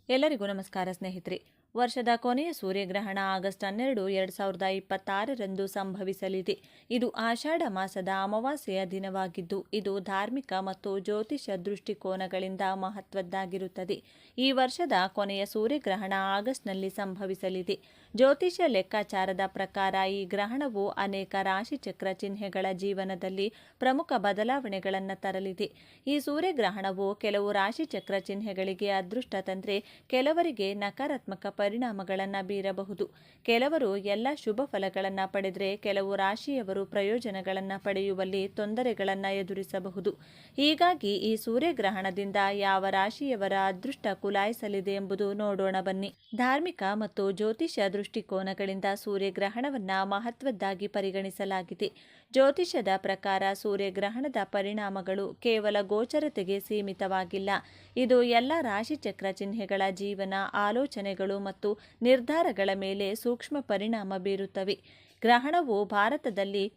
ಎಲ್ಲರಿಗೂ ನಮಸ್ಕಾರ ಸ್ನೇಹಿತರೆ. ವರ್ಷದ ಕೊನೆಯ ಸೂರ್ಯಗ್ರಹಣ ಆಗಸ್ಟ್ 12, 2026ರಂದು ಸಂಭವಿಸಲಿದೆ. ಇದು ಆಷಾಢ ಮಾಸದ ಅಮಾವಾಸ್ಯೆಯ ದಿನವಾಗಿದ್ದು, ಇದು ಧಾರ್ಮಿಕ ಮತ್ತು ಜ್ಯೋತಿಷ ದೃಷ್ಟಿಕೋನಗಳಿಂದ ಮಹತ್ವದ್ದಾಗಿರುತ್ತದೆ. ಈ ವರ್ಷದ ಕೊನೆಯ ಸೂರ್ಯಗ್ರಹಣ ಆಗಸ್ಟ್ನಲ್ಲಿ ಸಂಭವಿಸಲಿದೆ. ಜ್ಯೋತಿಷ ಲೆಕ್ಕಾಚಾರದ ಪ್ರಕಾರ ಈ ಗ್ರಹಣವು ಅನೇಕ ರಾಶಿಚಕ್ರ ಚಿಹ್ನೆಗಳ ಜೀವನದಲ್ಲಿ ಪ್ರಮುಖ ಬದಲಾವಣೆಗಳನ್ನು ತರಲಿದೆ. ಈ ಸೂರ್ಯಗ್ರಹಣವು ಕೆಲವು ರಾಶಿಚಕ್ರ ಚಿಹ್ನೆಗಳಿಗೆ ಅದೃಷ್ಟ ತಂದ್ರೆ, ಕೆಲವರಿಗೆ ನಕಾರಾತ್ಮಕ ಪರಿಣಾಮಗಳನ್ನು ಬೀರಬಹುದು. ಕೆಲವರು ಎಲ್ಲ ಶುಭ ಫಲಗಳನ್ನು ಪಡೆದರೆ, ಕೆಲವು ರಾಶಿಯವರು ಪ್ರಯೋಜನಗಳನ್ನು ಪಡೆಯುವಲ್ಲಿ ತೊಂದರೆಗಳನ್ನು ಎದುರಿಸಬಹುದು. ಹೀಗಾಗಿ ಈ ಸೂರ್ಯಗ್ರಹಣದಿಂದ ಯಾವ ರಾಶಿಯವರ ಅದೃಷ್ಟ ಕುಲಾಯಿಸಲಿದೆ ಎಂಬುದು ನೋಡೋಣ ಬನ್ನಿ. ಧಾರ್ಮಿಕ ಮತ್ತು ಜ್ಯೋತಿಷ ದೃಷ್ಟಿಕೋನಗಳಿಂದ ಸೂರ್ಯಗ್ರಹಣವನ್ನ ಮಹತ್ವದ್ದಾಗಿ ಪರಿಗಣಿಸಲಾಗಿದೆ. ಜ್ಯೋತಿಷದ ಪ್ರಕಾರ ಸೂರ್ಯಗ್ರಹಣದ ಪರಿಣಾಮಗಳು ಕೇವಲ ಗೋಚರತೆಗೆ ಸೀಮಿತವಾಗಿಲ್ಲ. ಇದು ಎಲ್ಲ ರಾಶಿಚಕ್ರ ಚಿಹ್ನೆಗಳ ಜೀವನ, ಆಲೋಚನೆಗಳು ಮತ್ತು ನಿರ್ಧಾರಗಳ ಮೇಲೆ ಸೂಕ್ಷ್ಮ ಪರಿಣಾಮ ಬೀರುತ್ತವೆ. ಗ್ರಹಣವು ಭಾರತದಲ್ಲಿ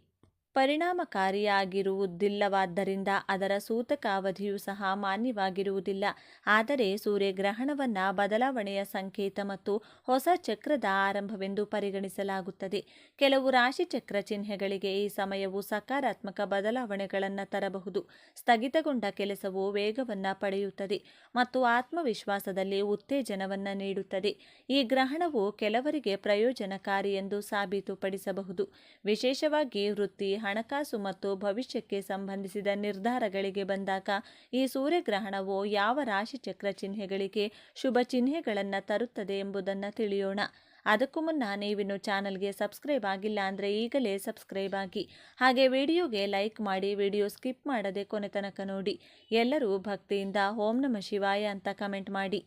ಪರಿಣಾಮಕಾರಿಯಾಗಿರುವುದಿಲ್ಲವಾದ್ದರಿಂದ ಅದರ ಸೂತಕ ಅವಧಿಯೂ ಸಹ ಮಾನ್ಯವಾಗಿರುವುದಿಲ್ಲ. ಆದರೆ ಸೂರ್ಯಗ್ರಹಣವನ್ನು ಬದಲಾವಣೆಯ ಸಂಕೇತ ಮತ್ತು ಹೊಸ ಚಕ್ರದ ಆರಂಭವೆಂದು ಪರಿಗಣಿಸಲಾಗುತ್ತದೆ. ಕೆಲವು ರಾಶಿಚಕ್ರ ಚಿಹ್ನೆಗಳಿಗೆ ಈ ಸಮಯವು ಸಕಾರಾತ್ಮಕ ಬದಲಾವಣೆಗಳನ್ನು ತರಬಹುದು. ಸ್ಥಗಿತಗೊಂಡ ಕೆಲಸವು ವೇಗವನ್ನು ಪಡೆಯುತ್ತದೆ ಮತ್ತು ಆತ್ಮವಿಶ್ವಾಸದಲ್ಲಿ ಉತ್ತೇಜನವನ್ನು ನೀಡುತ್ತದೆ. ಈ ಗ್ರಹಣವು ಕೆಲವರಿಗೆ ಪ್ರಯೋಜನಕಾರಿ ಎಂದು ಸಾಬೀತುಪಡಿಸಬಹುದು. ವಿಶೇಷವಾಗಿ ವೃತ್ತಿ, ಹಣಕಾಸು ಮತ್ತು ಭವಿಷ್ಯಕ್ಕೆ ಸಂಬಂಧಿಸಿದ ನಿರ್ಧಾರಗಳಿಗೆ ಬಂದಾಗ ಈ ಸೂರ್ಯಗ್ರಹಣವು ಯಾವ ರಾಶಿಚಕ್ರ ಚಿಹ್ನೆಗಳಿಗೆ ಶುಭ ಚಿಹ್ನೆಗಳನ್ನು ತರುತ್ತದೆ ಎಂಬುದನ್ನು ತಿಳಿಯೋಣ. ಅದಕ್ಕೂ ಮುನ್ನ ನೀವಿನ್ನು ಚಾನಲ್ಗೆ ಸಬ್ಸ್ಕ್ರೈಬ್ ಆಗಿಲ್ಲ ಅಂದರೆ ಈಗಲೇ ಸಬ್ಸ್ಕ್ರೈಬ್ ಆಗಿ, ಹಾಗೆ ವಿಡಿಯೋಗೆ ಲೈಕ್ ಮಾಡಿ, ವಿಡಿಯೋ ಸ್ಕಿಪ್ ಮಾಡದೆ ಕೊನೆ ತನಕ ನೋಡಿ. ಎಲ್ಲರೂ ಭಕ್ತಿಯಿಂದ ಓಂ ನಮಃ ಶಿವಾಯ ಅಂತ ಕಮೆಂಟ್ ಮಾಡಿ.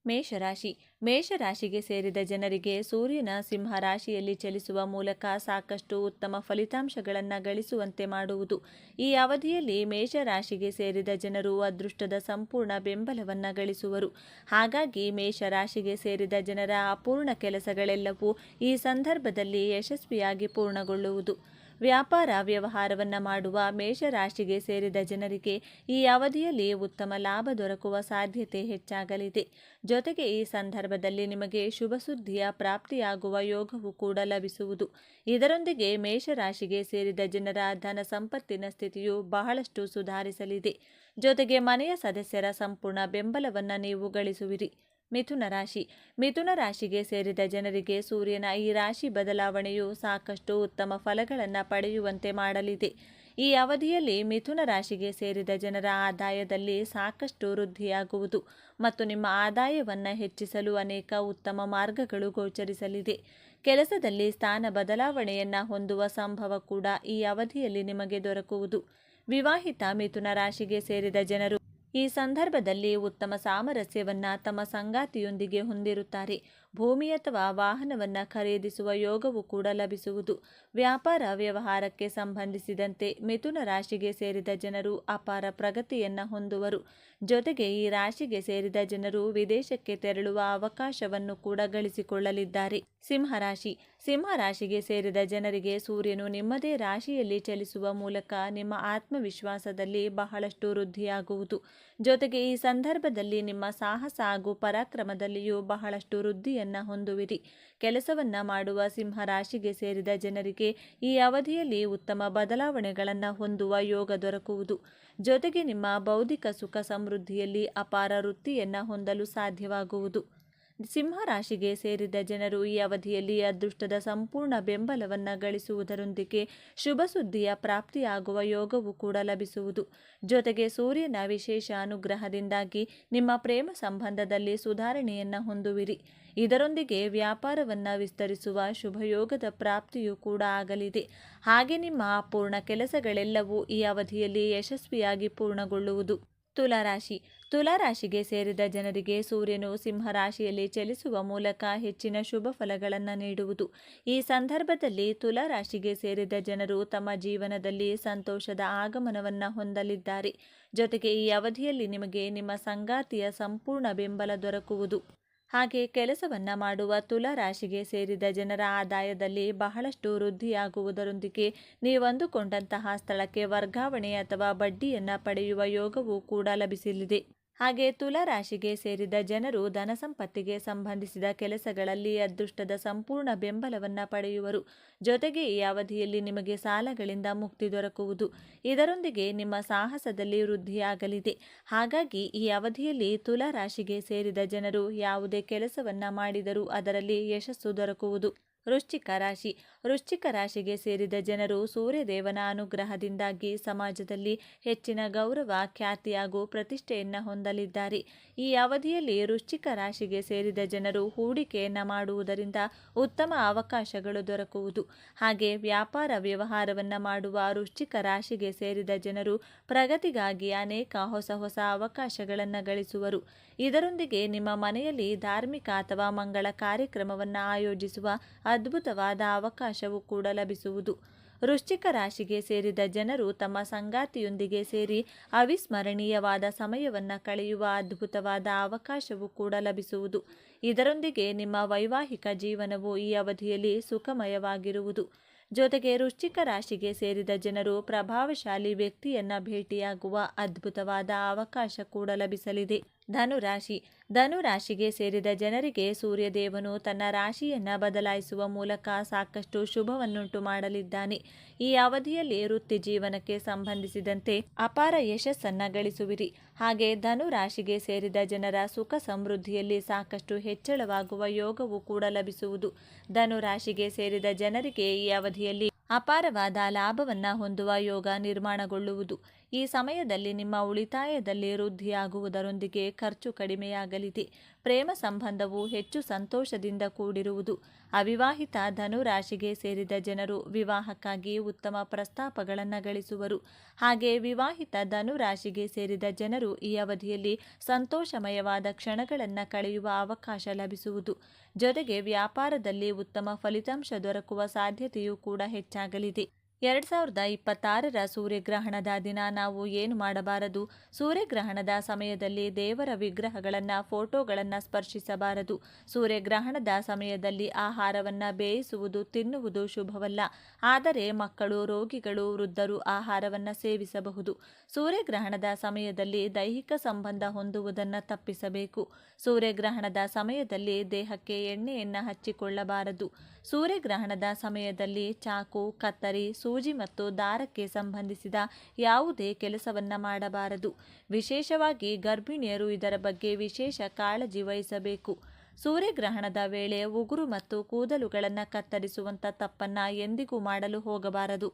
ಮೇಷರಾಶಿ. ಮೇಷರಾಶಿಗೆ ಸೇರಿದ ಜನರಿಗೆ ಸೂರ್ಯನ ಸಿಂಹ ರಾಶಿಯಲ್ಲಿ ಚಲಿಸುವ ಮೂಲಕ ಸಾಕಷ್ಟು ಉತ್ತಮ ಫಲಿತಾಂಶಗಳನ್ನು ಗಳಿಸುವಂತೆ ಮಾಡುವುದು. ಈ ಅವಧಿಯಲ್ಲಿ ಮೇಷರಾಶಿಗೆ ಸೇರಿದ ಜನರು ಅದೃಷ್ಟದ ಸಂಪೂರ್ಣ ಬೆಂಬಲವನ್ನು ಗಳಿಸುವರು. ಹಾಗಾಗಿ ಮೇಷರಾಶಿಗೆ ಸೇರಿದ ಜನರ ಅಪೂರ್ಣ ಕೆಲಸಗಳೆಲ್ಲವೂ ಈ ಸಂದರ್ಭದಲ್ಲಿ ಯಶಸ್ವಿಯಾಗಿ ಪೂರ್ಣಗೊಳ್ಳುವುದು. ವ್ಯಾಪಾರ ವ್ಯವಹಾರವನ್ನು ಮಾಡುವ ಮೇಷರಾಶಿಗೆ ಸೇರಿದ ಜನರಿಗೆ ಈ ಅವಧಿಯಲ್ಲಿ ಉತ್ತಮ ಲಾಭ ದೊರಕುವ ಸಾಧ್ಯತೆ ಹೆಚ್ಚಾಗಲಿದೆ. ಜೊತೆಗೆ ಈ ಸಂದರ್ಭದಲ್ಲಿ ನಿಮಗೆ ಶುಭ ಸುದ್ದಿಯ ಪ್ರಾಪ್ತಿಯಾಗುವ ಯೋಗವು ಕೂಡ ಲಭಿಸುವುದು. ಇದರೊಂದಿಗೆ ಮೇಷರಾಶಿಗೆ ಸೇರಿದ ಜನರ ಧನ ಸಂಪತ್ತಿನ ಸ್ಥಿತಿಯು ಬಹಳಷ್ಟು ಸುಧಾರಿಸಲಿದೆ. ಜೊತೆಗೆ ಮನೆಯ ಸದಸ್ಯರ ಸಂಪೂರ್ಣ ಬೆಂಬಲವನ್ನು ನೀವು ಗಳಿಸುವಿರಿ. ಮಿಥುನ ರಾಶಿ. ಮಿಥುನ ರಾಶಿಗೆ ಸೇರಿದ ಜನರಿಗೆ ಸೂರ್ಯನ ಈ ರಾಶಿ ಬದಲಾವಣೆಯು ಸಾಕಷ್ಟು ಉತ್ತಮ ಫಲಗಳನ್ನು ಪಡೆಯುವಂತೆ ಮಾಡಲಿದೆ. ಈ ಅವಧಿಯಲ್ಲಿ ಮಿಥುನ ರಾಶಿಗೆ ಸೇರಿದ ಜನರ ಆದಾಯದಲ್ಲಿ ಸಾಕಷ್ಟು ವೃದ್ಧಿಯಾಗುವುದು ಮತ್ತು ನಿಮ್ಮ ಆದಾಯವನ್ನು ಹೆಚ್ಚಿಸಲು ಅನೇಕ ಉತ್ತಮ ಮಾರ್ಗಗಳು ಗೋಚರಿಸಲಿದೆ. ಕೆಲಸದಲ್ಲಿ ಸ್ಥಾನ ಬದಲಾವಣೆಯನ್ನು ಹೊಂದುವ ಸಂಭವ ಕೂಡ ಈ ಅವಧಿಯಲ್ಲಿ ನಿಮಗೆ ದೊರಕುವುದು. ವಿವಾಹಿತ ಮಿಥುನ ರಾಶಿಗೆ ಸೇರಿದ ಜನರು ಈ ಸಂದರ್ಭದಲ್ಲಿ ಉತ್ತಮ ಸಾಮರಸ್ಯವನ್ನು ತಮ್ಮ ಸಂಗಾತಿಯೊಂದಿಗೆ ಹೊಂದಿರುತ್ತಾರೆ. ಭೂಮಿ ಅಥವಾ ವಾಹನವನ್ನು ಖರೀದಿಸುವ ಯೋಗವು ಕೂಡ ಲಭಿಸುವುದು. ವ್ಯಾಪಾರ ವ್ಯವಹಾರಕ್ಕೆ ಸಂಬಂಧಿಸಿದಂತೆ ಮಿಥುನ ರಾಶಿಗೆ ಸೇರಿದ ಜನರು ಅಪಾರ ಪ್ರಗತಿಯನ್ನು ಹೊಂದುವರು. ಜೊತೆಗೆ ಈ ರಾಶಿಗೆ ಸೇರಿದ ಜನರು ವಿದೇಶಕ್ಕೆ ತೆರಳುವ ಅವಕಾಶವನ್ನು ಕೂಡ ಗಳಿಸಿಕೊಳ್ಳಲಿದ್ದಾರೆ. ಸಿಂಹರಾಶಿ. ಸಿಂಹರಾಶಿಗೆ ಸೇರಿದ ಜನರಿಗೆ ಸೂರ್ಯನು ನಿಮ್ಮದೇ ರಾಶಿಯಲ್ಲಿ ಚಲಿಸುವ ಮೂಲಕ ನಿಮ್ಮ ಆತ್ಮವಿಶ್ವಾಸದಲ್ಲಿ ಬಹಳಷ್ಟು ವೃದ್ಧಿಯಾಗುವುದು. ಜೊತೆಗೆ ಈ ಸಂದರ್ಭದಲ್ಲಿ ನಿಮ್ಮ ಸಾಹಸ ಹಾಗೂ ಪರಾಕ್ರಮದಲ್ಲಿಯೂ ಬಹಳಷ್ಟು ವೃದ್ಧಿಯನ್ನು ಹೊಂದುವಿರಿ. ಕೆಲಸವನ್ನ ಮಾಡುವ ಸಿಂಹರಾಶಿಗೆ ಸೇರಿದ ಜನರಿಗೆ ಈ ಅವಧಿಯಲ್ಲಿ ಉತ್ತಮ ಬದಲಾವಣೆಗಳನ್ನು ಹೊಂದುವ ಯೋಗ ದೊರಕುವುದು. ಜೊತೆಗೆ ನಿಮ್ಮ ಬೌದ್ಧಿಕ ಸುಖ ಸಮೃದ್ಧಿಯಲ್ಲಿ ಅಪಾರ ವೃದ್ಧಿಯನ್ನು ಹೊಂದಲು ಸಾಧ್ಯವಾಗುವುದು. ಸಿಂಹರಾಶಿಗೆ ಸೇರಿದ ಜನರು ಈ ಅವಧಿಯಲ್ಲಿ ಅದೃಷ್ಟದ ಸಂಪೂರ್ಣ ಬೆಂಬಲವನ್ನು ಗಳಿಸುವುದರೊಂದಿಗೆ ಶುಭ ಸುದ್ದಿಯ ಪ್ರಾಪ್ತಿಯಾಗುವ ಯೋಗವು ಕೂಡ ಲಭಿಸುವುದು. ಜೊತೆಗೆ ಸೂರ್ಯನ ವಿಶೇಷ ಅನುಗ್ರಹದಿಂದಾಗಿ ನಿಮ್ಮ ಪ್ರೇಮ ಸಂಬಂಧದಲ್ಲಿ ಸುಧಾರಣೆಯನ್ನು ಹೊಂದುವಿರಿ. ಇದರೊಂದಿಗೆ ವ್ಯಾಪಾರವನ್ನು ವಿಸ್ತರಿಸುವ ಶುಭಯೋಗದ ಪ್ರಾಪ್ತಿಯೂ ಕೂಡ ಆಗಲಿದೆ. ಹಾಗೆ ನಿಮ್ಮ ಅಪೂರ್ಣ ಕೆಲಸಗಳೆಲ್ಲವೂ ಈ ಅವಧಿಯಲ್ಲಿ ಯಶಸ್ವಿಯಾಗಿ ಪೂರ್ಣಗೊಳ್ಳುವುದು. ತುಲಾರಾಶಿ. ತುಲಾರಾಶಿಗೆ ಸೇರಿದ ಜನರಿಗೆ ಸೂರ್ಯನು ಸಿಂಹರಾಶಿಯಲ್ಲಿ ಚಲಿಸುವ ಮೂಲಕ ಹೆಚ್ಚಿನ ಶುಭ ಫಲಗಳನ್ನು ನೀಡುವುದು. ಈ ಸಂದರ್ಭದಲ್ಲಿ ತುಲಾರಾಶಿಗೆ ಸೇರಿದ ಜನರು ತಮ್ಮ ಜೀವನದಲ್ಲಿ ಸಂತೋಷದ ಆಗಮನವನ್ನು ಹೊಂದಲಿದ್ದಾರೆ. ಜೊತೆಗೆ ಈ ಅವಧಿಯಲ್ಲಿ ನಿಮಗೆ ನಿಮ್ಮ ಸಂಗಾತಿಯ ಸಂಪೂರ್ಣ ಬೆಂಬಲ ದೊರಕುವುದು. ಹಾಗೆ ಕೆಲಸವನ್ನ ಮಾಡುವ ತುಲಾ ರಾಶಿಗೆ ಸೇರಿದ ಜನರ ಆದಾಯದಲ್ಲಿ ಬಹಳಷ್ಟು ವೃದ್ಧಿಯಾಗುವುದರೊಂದಿಗೆ ನೀವಂದುಕೊಂಡಂತಹ ಸ್ಥಳಕ್ಕೆ ವರ್ಗಾವಣೆ ಅಥವಾ ಬಡ್ಡಿಯನ್ನು ಪಡೆಯುವ ಯೋಗವೂ ಕೂಡ ಲಭಿಸಲಿದೆ. ಹಾಗೆ ತುಲಾ ರಾಶಿಗೆ ಸೇರಿದ ಜನರು ಧನ ಸಂಪತ್ತಿಗೆ ಸಂಬಂಧಿಸಿದ ಕೆಲಸಗಳಲ್ಲಿ ಅದೃಷ್ಟದ ಸಂಪೂರ್ಣ ಬೆಂಬಲವನ್ನು ಪಡೆಯುವರು. ಜೊತೆಗೆ ಈ ಅವಧಿಯಲ್ಲಿ ನಿಮಗೆ ಸಾಲಗಳಿಂದ ಮುಕ್ತಿ ದೊರಕುವುದು. ಇದರೊಂದಿಗೆ ನಿಮ್ಮ ಸಾಹಸದಲ್ಲಿ ವೃದ್ಧಿಯಾಗಲಿದೆ. ಹಾಗಾಗಿ ಈ ಅವಧಿಯಲ್ಲಿ ತುಲಾ ರಾಶಿಗೆ ಸೇರಿದ ಜನರು ಯಾವುದೇ ಕೆಲಸವನ್ನ ಮಾಡಿದರೂ ಅದರಲ್ಲಿ ಯಶಸ್ಸು ದೊರಕುವುದು. ವೃಶ್ಚಿಕ ರಾಶಿ. ವೃಶ್ಚಿಕ ರಾಶಿಗೆ ಸೇರಿದ ಜನರು ಸೂರ್ಯದೇವನ ಅನುಗ್ರಹದಿಂದಾಗಿ ಸಮಾಜದಲ್ಲಿ ಹೆಚ್ಚಿನ ಗೌರವ, ಖ್ಯಾತಿ ಹಾಗೂ ಪ್ರತಿಷ್ಠೆಯನ್ನು ಹೊಂದಲಿದ್ದಾರೆ. ಈ ಅವಧಿಯಲ್ಲಿ ವೃಶ್ಚಿಕ ರಾಶಿಗೆ ಸೇರಿದ ಜನರು ಹೂಡಿಕೆಯನ್ನು ಮಾಡುವುದರಿಂದ ಉತ್ತಮ ಅವಕಾಶಗಳು ದೊರಕುವುದು. ಹಾಗೆ ವ್ಯಾಪಾರ ವ್ಯವಹಾರವನ್ನು ಮಾಡುವ ವೃಶ್ಚಿಕ ರಾಶಿಗೆ ಸೇರಿದ ಜನರು ಪ್ರಗತಿಗಾಗಿ ಅನೇಕ ಹೊಸ ಹೊಸ ಅವಕಾಶಗಳನ್ನು ಗಳಿಸುವರು. ಇದರೊಂದಿಗೆ ನಿಮ್ಮ ಮನೆಯಲ್ಲಿ ಧಾರ್ಮಿಕ ಅಥವಾ ಮಂಗಳ ಕಾರ್ಯಕ್ರಮವನ್ನು ಆಯೋಜಿಸುವ ಅದ್ಭುತವಾದ ಅವಕಾಶವೂ ಕೂಡ ಲಭಿಸುವುದು. ವೃಶ್ಚಿಕ ರಾಶಿಗೆ ಸೇರಿದ ಜನರು ತಮ್ಮ ಸಂಗಾತಿಯೊಂದಿಗೆ ಸೇರಿ ಅವಿಸ್ಮರಣೀಯವಾದ ಸಮಯವನ್ನು ಕಳೆಯುವ ಅದ್ಭುತವಾದ ಅವಕಾಶವೂ ಕೂಡ ಲಭಿಸುವುದು. ಇದರೊಂದಿಗೆ ನಿಮ್ಮ ವೈವಾಹಿಕ ಜೀವನವು ಈ ಅವಧಿಯಲ್ಲಿ ಸುಖಮಯವಾಗಿರುವುದು. ಜೊತೆಗೆ ವೃಶ್ಚಿಕ ರಾಶಿಗೆ ಸೇರಿದ ಜನರು ಪ್ರಭಾವಶಾಲಿ ವ್ಯಕ್ತಿಯನ್ನ ಭೇಟಿಯಾಗುವ ಅದ್ಭುತವಾದ ಅವಕಾಶ ಕೂಡ ಲಭಿಸಲಿದೆ. ಧನುರಾಶಿ. ಧನುರಾಶಿಗೆ ಸೇರಿದ ಜನರಿಗೆ ಸೂರ್ಯದೇವನು ತನ್ನ ರಾಶಿಯನ್ನ ಬದಲಾಯಿಸುವ ಮೂಲಕ ಸಾಕಷ್ಟು ಶುಭವನ್ನುಂಟು ಮಾಡಲಿದ್ದಾನೆ. ಈ ಅವಧಿಯಲ್ಲಿ ವೃತ್ತಿ ಜೀವನಕ್ಕೆ ಸಂಬಂಧಿಸಿದಂತೆ ಅಪಾರ ಯಶಸ್ಸನ್ನ ಗಳಿಸುವಿರಿ. ಹಾಗೆ ಧನುರಾಶಿಗೆ ಸೇರಿದ ಜನರ ಸುಖ ಸಮೃದ್ಧಿಯಲ್ಲಿ ಸಾಕಷ್ಟು ಹೆಚ್ಚಳವಾಗುವ ಯೋಗವೂ ಕೂಡ ಲಭಿಸುವುದು. ಧನುರಾಶಿಗೆ ಸೇರಿದ ಜನರಿಗೆ ಈ ಅವಧಿಯಲ್ಲಿ ಅಪಾರವಾದ ಲಾಭವನ್ನ ಹೊಂದುವ ಯೋಗ ನಿರ್ಮಾಣಗೊಳ್ಳುವುದು. ಈ ಸಮಯದಲ್ಲಿ ನಿಮ್ಮ ಉಳಿತಾಯದಲ್ಲಿ ವೃದ್ಧಿಯಾಗುವುದರೊಂದಿಗೆ ಖರ್ಚು ಕಡಿಮೆಯಾಗಲಿದೆ. ಪ್ರೇಮ ಸಂಬಂಧವು ಹೆಚ್ಚು ಸಂತೋಷದಿಂದ ಕೂಡಿರುವುದು. ಅವಿವಾಹಿತ ಧನುರಾಶಿಗೆ ಸೇರಿದ ಜನರು ವಿವಾಹಕ್ಕಾಗಿ ಉತ್ತಮ ಪ್ರಸ್ತಾಪಗಳನ್ನು ಗಳಿಸುವರು. ಹಾಗೆ ವಿವಾಹಿತ ಧನುರಾಶಿಗೆ ಸೇರಿದ ಜನರು ಈ ಅವಧಿಯಲ್ಲಿ ಸಂತೋಷಮಯವಾದ ಕ್ಷಣಗಳನ್ನು ಕಳೆಯುವ ಅವಕಾಶ ಲಭಿಸುವುದು. ಜೊತೆಗೆ ವ್ಯಾಪಾರದಲ್ಲಿ ಉತ್ತಮ ಫಲಿತಾಂಶ ದೊರಕುವ ಸಾಧ್ಯತೆಯೂ ಕೂಡ ಹೆಚ್ಚಾಗಲಿದೆ. 2026ರ ಸೂರ್ಯಗ್ರಹಣದ ದಿನ ನಾವು ಏನು ಮಾಡಬಾರದು? ಸೂರ್ಯಗ್ರಹಣದ ಸಮಯದಲ್ಲಿ ದೇವರ ವಿಗ್ರಹಗಳನ್ನು, ಫೋಟೋಗಳನ್ನು ಸ್ಪರ್ಶಿಸಬಾರದು. ಸೂರ್ಯಗ್ರಹಣದ ಸಮಯದಲ್ಲಿ ಆಹಾರವನ್ನು ಬೇಯಿಸುವುದು, ತಿನ್ನುವುದು ಶುಭವಲ್ಲ. ಆದರೆ ಮಕ್ಕಳು, ರೋಗಿಗಳು, ವೃದ್ಧರು ಆಹಾರವನ್ನು ಸೇವಿಸಬಹುದು. ಸೂರ್ಯಗ್ರಹಣದ ಸಮಯದಲ್ಲಿ ದೈಹಿಕ ಸಂಬಂಧ ಹೊಂದುವುದನ್ನು ತಪ್ಪಿಸಬೇಕು. ಸೂರ್ಯಗ್ರಹಣದ ಸಮಯದಲ್ಲಿ ದೇಹಕ್ಕೆ ಎಣ್ಣೆಯನ್ನು ಹಚ್ಚಿಕೊಳ್ಳಬಾರದು. ಸೂರ್ಯಗ್ರಹಣದ ಸಮಯದಲ್ಲಿ ಚಾಕು, ಕತ್ತರಿ, ಸೂಜಿ ಮತ್ತು ದಾರಕ್ಕೆ ಸಂಬಂಧಿಸಿದ ಯಾವುದೇ ಕೆಲಸವನ್ನ ಮಾಡಬಾರದು. ವಿಶೇಷವಾಗಿ ಗರ್ಭಿಣಿಯರು ಇದರ ಬಗ್ಗೆ ವಿಶೇಷ ಕಾಳಜಿ ವಹಿಸಬೇಕು. ಸೂರ್ಯಗ್ರಹಣದ ವೇಳೆ ಉಗುರು ಮತ್ತು ಕೂದಲುಗಳನ್ನು ಕತ್ತರಿಸುವಂಥ ತಪ್ಪನ್ನ ಎಂದಿಗೂ ಮಾಡಲು ಹೋಗಬಾರದು.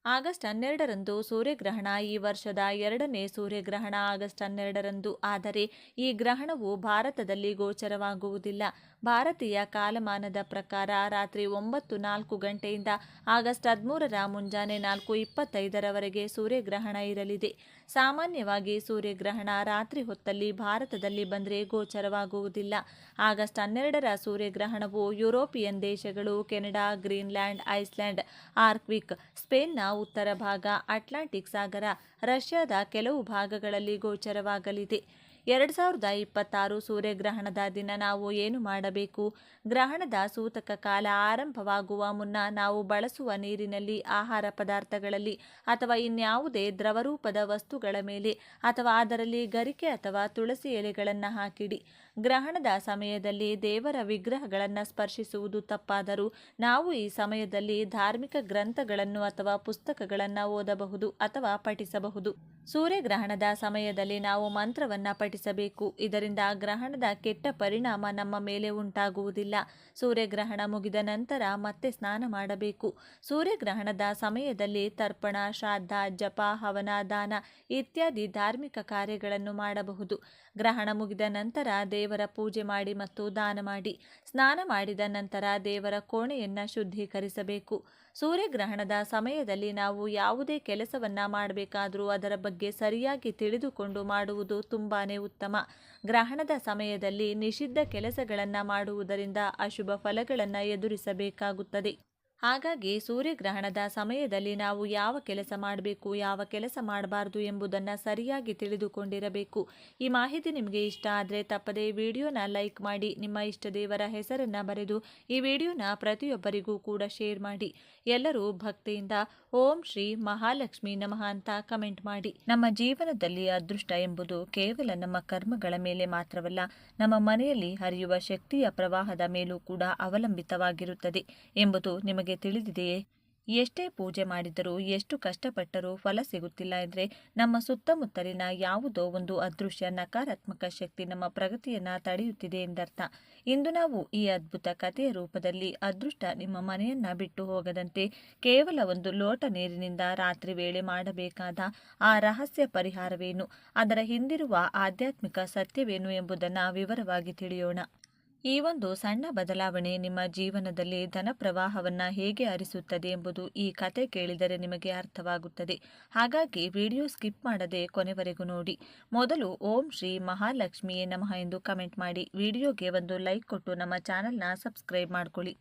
ಆಗಸ್ಟ್ 12ರಂದು ಸೂರ್ಯಗ್ರಹಣ. ಈ ವರ್ಷದ 2ನೇ ಸೂರ್ಯಗ್ರಹಣ ಆಗಸ್ಟ್ 12ರಂದು. ಆದರೆ ಈ ಗ್ರಹಣವು ಭಾರತದಲ್ಲಿ ಗೋಚರವಾಗುವುದಿಲ್ಲ. ಭಾರತೀಯ ಕಾಲಮಾನದ ಪ್ರಕಾರ ರಾತ್ರಿ 9:04 ಗಂಟೆಯಿಂದ ಆಗಸ್ಟ್ 13ರ ಮುಂಜಾನೆ 4:25ರವರೆಗೆ ಸೂರ್ಯಗ್ರಹಣ ಇರಲಿದೆ. ಸಾಮಾನ್ಯವಾಗಿ ಸೂರ್ಯಗ್ರಹಣ ರಾತ್ರಿ ಹೊತ್ತಲ್ಲಿ ಭಾರತದಲ್ಲಿ ಬಂದರೆ ಗೋಚರವಾಗುವುದಿಲ್ಲ. ಆಗಸ್ಟ್ 12ರ ಸೂರ್ಯಗ್ರಹಣವು ಯುರೋಪಿಯನ್ ದೇಶಗಳು, ಕೆನಡಾ, ಗ್ರೀನ್ಲ್ಯಾಂಡ್, ಐಸ್ಲ್ಯಾಂಡ್, ಆರ್ಕ್ಟಿಕ್, ಸ್ಪೇನ್ನ ಉತ್ತರ ಭಾಗ, ಅಟ್ಲಾಂಟಿಕ್ ಸಾಗರ, ರಷ್ಯಾದ ಕೆಲವು ಭಾಗಗಳಲ್ಲಿ ಗೋಚರವಾಗಲಿದೆ. 2026 ಸೂರ್ಯಗ್ರಹಣದ ದಿನ ನಾವು ಏನು ಮಾಡಬೇಕು? ಗ್ರಹಣದ ಸೂತಕ ಕಾಲ ಆರಂಭವಾಗುವ ಮುನ್ನ ನಾವು ಬಳಸುವ ನೀರಿನಲ್ಲಿ, ಆಹಾರ ಪದಾರ್ಥಗಳಲ್ಲಿ ಅಥವಾ ಇನ್ಯಾವುದೇ ದ್ರವರೂಪದ ವಸ್ತುಗಳ ಮೇಲೆ ಅಥವಾ ಅದರಲ್ಲಿ ಗರಿಕೆ ಅಥವಾ ತುಳಸಿ ಎಲೆಗಳನ್ನು ಹಾಕಿಡಿ. ಗ್ರಹಣದ ಸಮಯದಲ್ಲಿ ದೇವರ ವಿಗ್ರಹಗಳನ್ನು ಸ್ಪರ್ಶಿಸುವುದು ತಪ್ಪಾದರೂ ನಾವು ಈ ಸಮಯದಲ್ಲಿ ಧಾರ್ಮಿಕ ಗ್ರಂಥಗಳನ್ನು ಅಥವಾ ಪುಸ್ತಕಗಳನ್ನು ಓದಬಹುದು ಅಥವಾ ಪಠಿಸಬಹುದು. ಸೂರ್ಯಗ್ರಹಣದ ಸಮಯದಲ್ಲಿ ನಾವು ಮಂತ್ರವನ್ನು ಪಠಿಸಬೇಕು. ಇದರಿಂದ ಗ್ರಹಣದ ಕೆಟ್ಟ ಪರಿಣಾಮ ನಮ್ಮ ಮೇಲೆ ಉಂಟಾಗುವುದಿಲ್ಲ. ಸೂರ್ಯಗ್ರಹಣ ಮುಗಿದ ನಂತರ ಮತ್ತೆ ಸ್ನಾನ ಮಾಡಬೇಕು. ಸೂರ್ಯಗ್ರಹಣದ ಸಮಯದಲ್ಲಿ ತರ್ಪಣ, ಶ್ರಾದ್ದ, ಜಪ, ಹವನ, ದಾನ ಇತ್ಯಾದಿ ಧಾರ್ಮಿಕ ಕಾರ್ಯಗಳನ್ನು ಮಾಡಬಹುದು. ಗ್ರಹಣ ಮುಗಿದ ನಂತರ ದೇವರ ಪೂಜೆ ಮಾಡಿ ಮತ್ತು ದಾನ ಮಾಡಿ. ಸ್ನಾನ ಮಾಡಿದ ನಂತರ ದೇವರ ಕೋಣೆಯನ್ನು ಶುದ್ಧೀಕರಿಸಬೇಕು. ಸೂರ್ಯಗ್ರಹಣದ ಸಮಯದಲ್ಲಿ ನಾವು ಯಾವುದೇ ಕೆಲಸವನ್ನ ಮಾಡಬೇಕಾದರೂ ಅದರ ಬಗ್ಗೆ ಸರಿಯಾಗಿ ತಿಳಿದುಕೊಂಡು ಮಾಡುವುದು ತುಂಬಾನೇ ಉತ್ತಮ. ಗ್ರಹಣದ ಸಮಯದಲ್ಲಿ ನಿಷಿದ್ಧ ಕೆಲಸಗಳನ್ನು ಮಾಡುವುದರಿಂದ ಅಶುಭ ಫಲಗಳನ್ನು ಎದುರಿಸಬೇಕಾಗುತ್ತದೆ. ಹಾಗಾಗಿ ಸೂರ್ಯಗ್ರಹಣದ ಸಮಯದಲ್ಲಿ ನಾವು ಯಾವ ಕೆಲಸ ಮಾಡಬೇಕು, ಯಾವ ಕೆಲಸ ಮಾಡಬಾರ್ದು ಎಂಬುದನ್ನು ಸರಿಯಾಗಿ ತಿಳಿದುಕೊಂಡಿರಬೇಕು. ಈ ಮಾಹಿತಿ ನಿಮಗೆ ಇಷ್ಟ ಆದರೆ ತಪ್ಪದೇ ವಿಡಿಯೋನ ಲೈಕ್ ಮಾಡಿ, ನಿಮ್ಮ ಇಷ್ಟ ದೇವರ ಹೆಸರನ್ನು ಬರೆದು ಈ ವಿಡಿಯೋನ ಪ್ರತಿಯೊಬ್ಬರಿಗೂ ಕೂಡ ಶೇರ್ ಮಾಡಿ. ಎಲ್ಲರೂ ಭಕ್ತಿಯಿಂದ ಓಂ ಶ್ರೀ ಮಹಾಲಕ್ಷ್ಮಿ ನಮಃ ಅಂತ ಕಮೆಂಟ್ ಮಾಡಿ. ನಮ್ಮ ಜೀವನದಲ್ಲಿ ಅದೃಷ್ಟ ಎಂಬುದು ಕೇವಲ ನಮ್ಮ ಕರ್ಮಗಳ ಮೇಲೆ ಮಾತ್ರವಲ್ಲ, ನಮ್ಮ ಮನೆಯಲ್ಲಿ ಹರಿಯುವ ಶಕ್ತಿಯ ಪ್ರವಾಹದ ಮೇಲೂ ಕೂಡ ಅವಲಂಬಿತವಾಗಿರುತ್ತದೆ ಎಂಬುದು ನಿಮಗೆ ತಿಳಿದಿದೆಯೇ? ಎಷ್ಟೇ ಪೂಜೆ ಮಾಡಿದರೂ, ಎಷ್ಟು ಕಷ್ಟಪಟ್ಟರೂ ಫಲ ಸಿಗುತ್ತಿಲ್ಲ ಎಂದರೆ ನಮ್ಮ ಸುತ್ತಮುತ್ತಲಿನ ಯಾವುದೋ ಒಂದು ಅದೃಶ್ಯ ನಕಾರಾತ್ಮಕ ಶಕ್ತಿ ನಮ್ಮ ಪ್ರಗತಿಯನ್ನ ತಡೆಯುತ್ತಿದೆ ಎಂದರ್ಥ. ಇಂದು ನಾವು ಈ ಅದ್ಭುತ ಕಥೆಯ ರೂಪದಲ್ಲಿ ಅದೃಷ್ಟ ನಿಮ್ಮ ಮನೆಯನ್ನ ಬಿಟ್ಟು ಹೋಗದಂತೆ ಕೇವಲ ಒಂದು ಲೋಟ ನೀರಿನಿಂದ ರಾತ್ರಿ ವೇಳೆ ಮಾಡಬೇಕಾದ ಆ ರಹಸ್ಯ ಪರಿಹಾರವೇನು, ಅದರ ಹಿಂದಿರುವ ಆಧ್ಯಾತ್ಮಿಕ ಸತ್ಯವೇನು ಎಂಬುದನ್ನು ವಿವರವಾಗಿ ತಿಳಿಯೋಣ. ಈ ಒಂದು ಸಣ್ಣ ಬದಲಾವಣೆ ನಿಮ್ಮ ಜೀವನದಲ್ಲಿ ಧನ ಪ್ರವಾಹವನ್ನ ಹೇಗೆ ಹರಿಸುತ್ತದೆ ಎಂಬುದು ಈ ಕತೆ ಕೇಳಿದರೆ ನಿಮಗೆ ಅರ್ಥವಾಗುತ್ತದೆ. ಹಾಗಾಗಿ ವಿಡಿಯೋ ಸ್ಕಿಪ್ ಮಾಡದೆ ಕೊನೆವರೆಗೂ ನೋಡಿ. ಮೊದಲು ಓಂ ಶ್ರೀ ಮಹಾಲಕ್ಷ್ಮಿಯೇ ನಮಃ ಎಂದು ಕಮೆಂಟ್ ಮಾಡಿ, ವಿಡಿಯೋಗೆ ಒಂದು ಲೈಕ್ ಕೊಟ್ಟು ನಮ್ಮ ಚಾನೆಲ್ನ ಸಬ್ಸ್ಕ್ರೈಬ್ ಮಾಡ್ಕೊಳ್ಳಿ.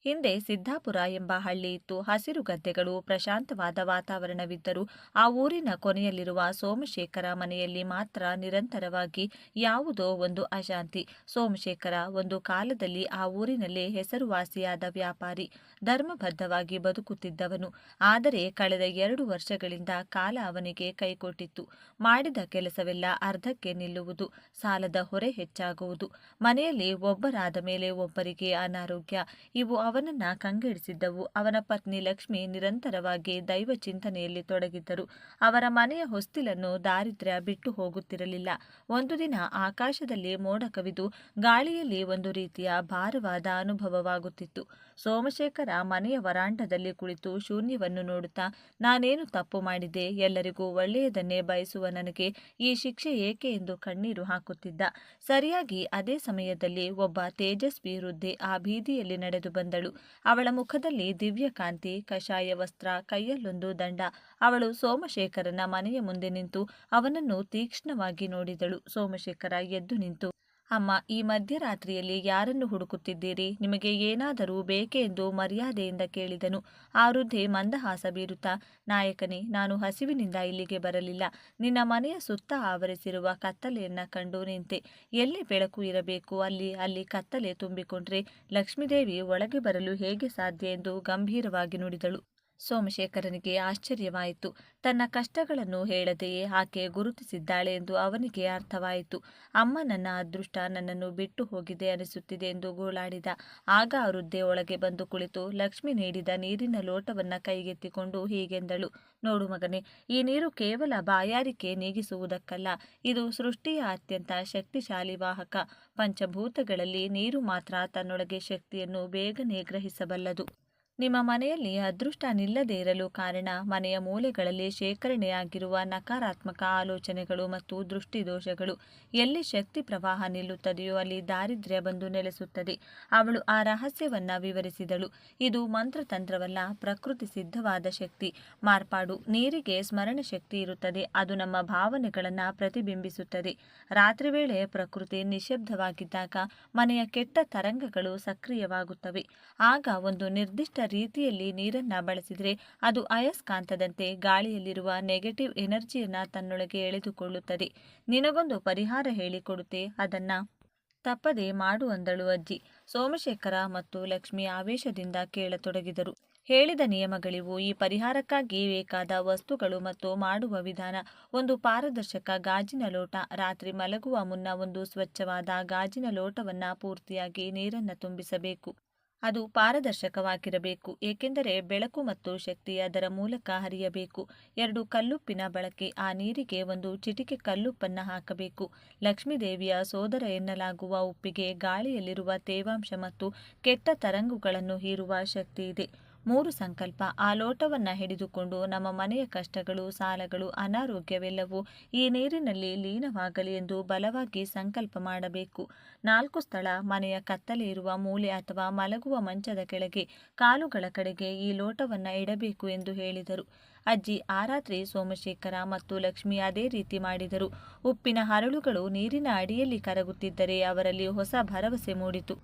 ಹಿಂದೆ ಸಿದ್ದಾಪುರ ಎಂಬ ಹಳ್ಳಿ ಇತ್ತು. ಹಸಿರು ಗದ್ದೆಗಳು, ಪ್ರಶಾಂತವಾದ ವಾತಾವರಣವಿದ್ದರೂ ಆ ಊರಿನ ಕೊನೆಯಲ್ಲಿರುವ ಸೋಮಶೇಖರ ಮನೆಯಲ್ಲಿ ಮಾತ್ರ ನಿರಂತರವಾಗಿ ಯಾವುದೋ ಒಂದು ಅಶಾಂತಿ. ಸೋಮಶೇಖರ ಒಂದು ಕಾಲದಲ್ಲಿ ಆ ಊರಿನಲ್ಲಿ ಹೆಸರುವಾಸಿಯಾದ ವ್ಯಾಪಾರಿ, ಧರ್ಮಬದ್ಧವಾಗಿ ಬದುಕುತ್ತಿದ್ದವನು. ಆದರೆ ಕಳೆದ 2 ವರ್ಷಗಳಿಂದ ಕಾಲ ಅವನಿಗೆ ಕೈಕೊಟ್ಟಿತ್ತು. ಮಾಡಿದ ಕೆಲಸವೆಲ್ಲ ಅರ್ಧಕ್ಕೆ ನಿಲ್ಲುವುದು, ಸಾಲದ ಹೊರೆ ಹೆಚ್ಚಾಗುವುದು, ಮನೆಯಲ್ಲಿ ಒಬ್ಬರಾದ ಮೇಲೆ ಒಬ್ಬರಿಗೆ ಅನಾರೋಗ್ಯ, ಇವು ಅವನನ್ನ ಕಂಗೆಡಿಸಿದ್ದವು. ಅವನ ಪತ್ನಿ ಲಕ್ಷ್ಮಿ ನಿರಂತರವಾಗಿ ದೈವ ಚಿಂತನೆಯಲ್ಲಿ ತೊಡಗಿದ್ದರು. ಅವರ ಮನೆಯ ಹೊಸ್ತಿಲನ್ನು ದಾರಿದ್ರ್ಯ ಬಿಟ್ಟು ಹೋಗುತ್ತಿರಲಿಲ್ಲ. ಒಂದು ದಿನ ಆಕಾಶದಲ್ಲಿ ಮೋಡ ಕವಿದು ಗಾಳಿಯಲ್ಲಿ ಒಂದು ರೀತಿಯ ಭಾರವಾದ ಅನುಭವವಾಗುತ್ತಿತ್ತು. ಸೋಮಶೇಖರ ಮನೆಯ ವರಾಂಡದಲ್ಲಿ ಕುಳಿತು ಶೂನ್ಯವನ್ನು ನೋಡುತ್ತಾ, ನಾನೇನು ತಪ್ಪು ಮಾಡಿದೆ, ಎಲ್ಲರಿಗೂ ಒಳ್ಳೆಯದನ್ನೇ ಬಯಸುವ ನನಗೆ ಈ ಶಿಕ್ಷೆ ಏಕೆ ಎಂದು ಕಣ್ಣೀರು ಹಾಕುತ್ತಿದ್ದ. ಸರಿಯಾಗಿ ಅದೇ ಸಮಯದಲ್ಲಿ ಒಬ್ಬ ತೇಜಸ್ವಿ ವೃದ್ಧೆ ಆ ಬೀದಿಯಲ್ಲಿ ನಡೆದು ಬಂದಳು. ಅವಳ ಮುಖದಲ್ಲಿ ದಿವ್ಯ ಕಾಂತಿ, ಕಷಾಯ ವಸ್ತ್ರ, ಕೈಯಲ್ಲೊಂದು ದಂಡ. ಅವಳು ಸೋಮಶೇಖರನ ಮನೆಯ ಮುಂದೆ ನಿಂತು ಅವನನ್ನು ತೀಕ್ಷ್ಣವಾಗಿ ನೋಡಿದಳು. ಸೋಮಶೇಖರ ಎದ್ದು ನಿಂತು, ಅಮ್ಮ, ಈ ಮಧ್ಯರಾತ್ರಿಯಲ್ಲಿ ಯಾರನ್ನು ಹುಡುಕುತ್ತಿದ್ದೀರಿ? ನಿಮಗೆ ಏನಾದರೂ ಬೇಕೆ ಎಂದು ಮರ್ಯಾದೆಯಿಂದ ಕೇಳಿದನು. ಆ ವೃದ್ಧೆ ಮಂದಹಾಸ ಬೀರುತ್ತಾ, ನಾಯಕನೇ, ನಾನು ಹಸಿವಿನಿಂದ ಇಲ್ಲಿಗೆ ಬರಲಿಲ್ಲ. ನಿನ್ನ ಮನೆಯ ಸುತ್ತ ಆವರಿಸಿರುವ ಕತ್ತಲೆಯನ್ನ ಕಂಡು ನಿಂತೆ. ಎಲ್ಲಿ ಬೆಳಕು ಇರಬೇಕು ಅಲ್ಲಿ ಕತ್ತಲೆ ತುಂಬಿಕೊಂಡ್ರೆ ಲಕ್ಷ್ಮೀದೇವಿ ಒಳಗೆ ಬರಲು ಹೇಗೆ ಸಾಧ್ಯ ಎಂದು ಗಂಭೀರವಾಗಿ ನುಡಿದಳು. ಸೋಮಶೇಖರನಿಗೆ ಆಶ್ಚರ್ಯವಾಯಿತು. ತನ್ನ ಕಷ್ಟಗಳನ್ನು ಹೇಳದೆಯೇ ಆಕೆ ಗುರುತಿಸಿದ್ದಾಳೆ ಎಂದು ಅವನಿಗೆ ಅರ್ಥವಾಯಿತು. ಅಮ್ಮ, ನನ್ನ ಅದೃಷ್ಟ ನನ್ನನ್ನು ಬಿಟ್ಟು ಹೋಗಿದೆ ಅನಿಸುತ್ತಿದೆ ಎಂದು ಗೋಳಾಡಿದ. ಆಗ ಆ ವೃದ್ಧೆ ಒಳಗೆ ಬಂದು ಕುಳಿತು ಲಕ್ಷ್ಮಿ ನೀಡಿದ ನೀರಿನ ಲೋಟವನ್ನ ಕೈಗೆತ್ತಿಕೊಂಡು ಹೀಗೆಂದಳು, ನೋಡು ಮಗನೇ, ಈ ನೀರು ಕೇವಲ ಬಾಯಾರಿಕೆ ನೀಗಿಸುವುದಕ್ಕಲ್ಲ, ಇದು ಸೃಷ್ಟಿಯ ಅತ್ಯಂತ ಶಕ್ತಿಶಾಲಿ ವಾಹಕ. ಪಂಚಭೂತಗಳಲ್ಲಿ ನೀರು ಮಾತ್ರ ತನ್ನೊಳಗೆ ಶಕ್ತಿಯನ್ನು ಬೇಗನೆ ಗ್ರಹಿಸಬಲ್ಲದು. ನಿಮ್ಮ ಮನೆಯಲ್ಲಿ ಅದೃಷ್ಟ ನಿಲ್ಲದೇ ಇರಲು ಕಾರಣ ಮನೆಯ ಮೂಲೆಗಳಲ್ಲಿ ಶೇಖರಣೆಯಾಗಿರುವ ನಕಾರಾತ್ಮಕ ಆಲೋಚನೆಗಳು ಮತ್ತು ದೃಷ್ಟಿದೋಷಗಳು. ಎಲ್ಲಿ ಶಕ್ತಿ ಪ್ರವಾಹ ನಿಲ್ಲುತ್ತದೆಯೋ ಅಲ್ಲಿ ದಾರಿದ್ರ್ಯ ಬಂದು ನೆಲೆಸುತ್ತದೆ. ಅವಳು ಆ ರಹಸ್ಯವನ್ನ ವಿವರಿಸಿದಳು. ಇದು ಮಂತ್ರತಂತ್ರವಲ್ಲ, ಪ್ರಕೃತಿ ಸಿದ್ಧವಾದ ಶಕ್ತಿ, ಮಾರ್ಪಾಡು. ನೀರಿಗೆ ಸ್ಮರಣ ಶಕ್ತಿ ಇರುತ್ತದೆ. ಅದು ನಮ್ಮ ಭಾವನೆಗಳನ್ನು ಪ್ರತಿಬಿಂಬಿಸುತ್ತದೆ. ರಾತ್ರಿ ವೇಳೆ ಪ್ರಕೃತಿ ನಿಶ್ಶಬ್ದವಾಗಿದ್ದಾಗ ಮನೆಯ ಕೆಟ್ಟ ತರಂಗಗಳು ಸಕ್ರಿಯವಾಗುತ್ತವೆ. ಆಗ ಒಂದು ನಿರ್ದಿಷ್ಟ ರೀತಿಯಲ್ಲಿ ನೀರನ್ನ ಬಳಸಿದರೆ ಅದು ಅಯಸ್ಕಾಂತದಂತೆ ಗಾಳಿಯಲ್ಲಿರುವ ನೆಗೆಟಿವ್ ಎನರ್ಜಿಯನ್ನ ತನ್ನೊಳಗೆ ಎಳೆದುಕೊಳ್ಳುತ್ತದೆ. ನಿನಗೊಂದು ಪರಿಹಾರ ಹೇಳಿಕೊಡುತ್ತೆ, ಅದನ್ನ ತಪ್ಪದೆ ಮಾಡು ಅಂದಳು ಅಜ್ಜಿ. ಸೋಮಶೇಖರ ಮತ್ತು ಲಕ್ಷ್ಮಿ ಆವೇಶದಿಂದ ಕೇಳತೊಡಗಿದರು. ಹೇಳಿದ ನಿಯಮಗಳಿವು. ಈ ಪರಿಹಾರಕ್ಕಾಗಿ ಬೇಕಾದ ವಸ್ತುಗಳು ಮತ್ತು ಮಾಡುವ ವಿಧಾನ: ಒಂದು ಪಾರದರ್ಶಕ ಗಾಜಿನ ಲೋಟ. ರಾತ್ರಿ ಮಲಗುವ ಮುನ್ನ ಒಂದು ಸ್ವಚ್ಛವಾದ ಗಾಜಿನ ಲೋಟವನ್ನ ಪೂರ್ತಿಯಾಗಿ ನೀರನ್ನು ತುಂಬಿಸಬೇಕು. ಅದು ಪಾರದರ್ಶಕವಾಗಿರಬೇಕು, ಏಕೆಂದರೆ ಬೆಳಕು ಮತ್ತು ಶಕ್ತಿ ಅದರ ಮೂಲಕ ಹರಿಯಬೇಕು. 2 ಕಲ್ಲುಪ್ಪಿನ ಬಳಕೆ. ಆ ನೀರಿಗೆ ಒಂದು ಚಿಟಿಕೆ ಕಲ್ಲುಪ್ಪನ್ನು ಹಾಕಬೇಕು. ಲಕ್ಷ್ಮೀದೇವಿಯ ಸೋದರ ಎನ್ನಲಾಗುವ ಉಪ್ಪಿಗೆ ಗಾಳಿಯಲ್ಲಿರುವ ತೇವಾಂಶ ಮತ್ತು ಕೆಟ್ಟ ತರಂಗುಗಳನ್ನು ಹೀರುವ ಶಕ್ತಿ ಇದೆ. 3 ಸಂಕಲ್ಪ. ಆ ಲೋಟವನ್ನು ಹಿಡಿದುಕೊಂಡು ನಮ್ಮ ಮನೆಯ ಕಷ್ಟಗಳು, ಸಾಲಗಳು, ಅನಾರೋಗ್ಯವೆಲ್ಲವೂ ಈ ನೀರಿನಲ್ಲಿ ಲೀನವಾಗಲಿ ಎಂದು ಬಲವಾಗಿ ಸಂಕಲ್ಪ ಮಾಡಬೇಕು. 4 ಸ್ಥಳ. ಮನೆಯ ಕತ್ತಲೆ ಇರುವ ಮೂಲೆ ಅಥವಾ ಮಲಗುವ ಮಂಚದ ಕೆಳಗೆ, ಕಾಲುಗಳ ಕಡೆಗೆ ಈ ಲೋಟವನ್ನು ಇಡಬೇಕು ಎಂದು ಹೇಳಿದರು. ಅಜ್ಜಿ ಆ ರಾತ್ರಿ ಸೋಮಶೇಖರ ಮತ್ತು ಲಕ್ಷ್ಮಿ ಅದೇ ರೀತಿ ಮಾಡಿದರು. ಉಪ್ಪಿನ ಹರಳುಗಳು ನೀರಿನ ಅಡಿಯಲ್ಲಿ ಕರಗುತ್ತಿದ್ದರೆ ಅವರಲ್ಲಿ ಹೊಸ ಭರವಸೆ ಮೂಡಿತು.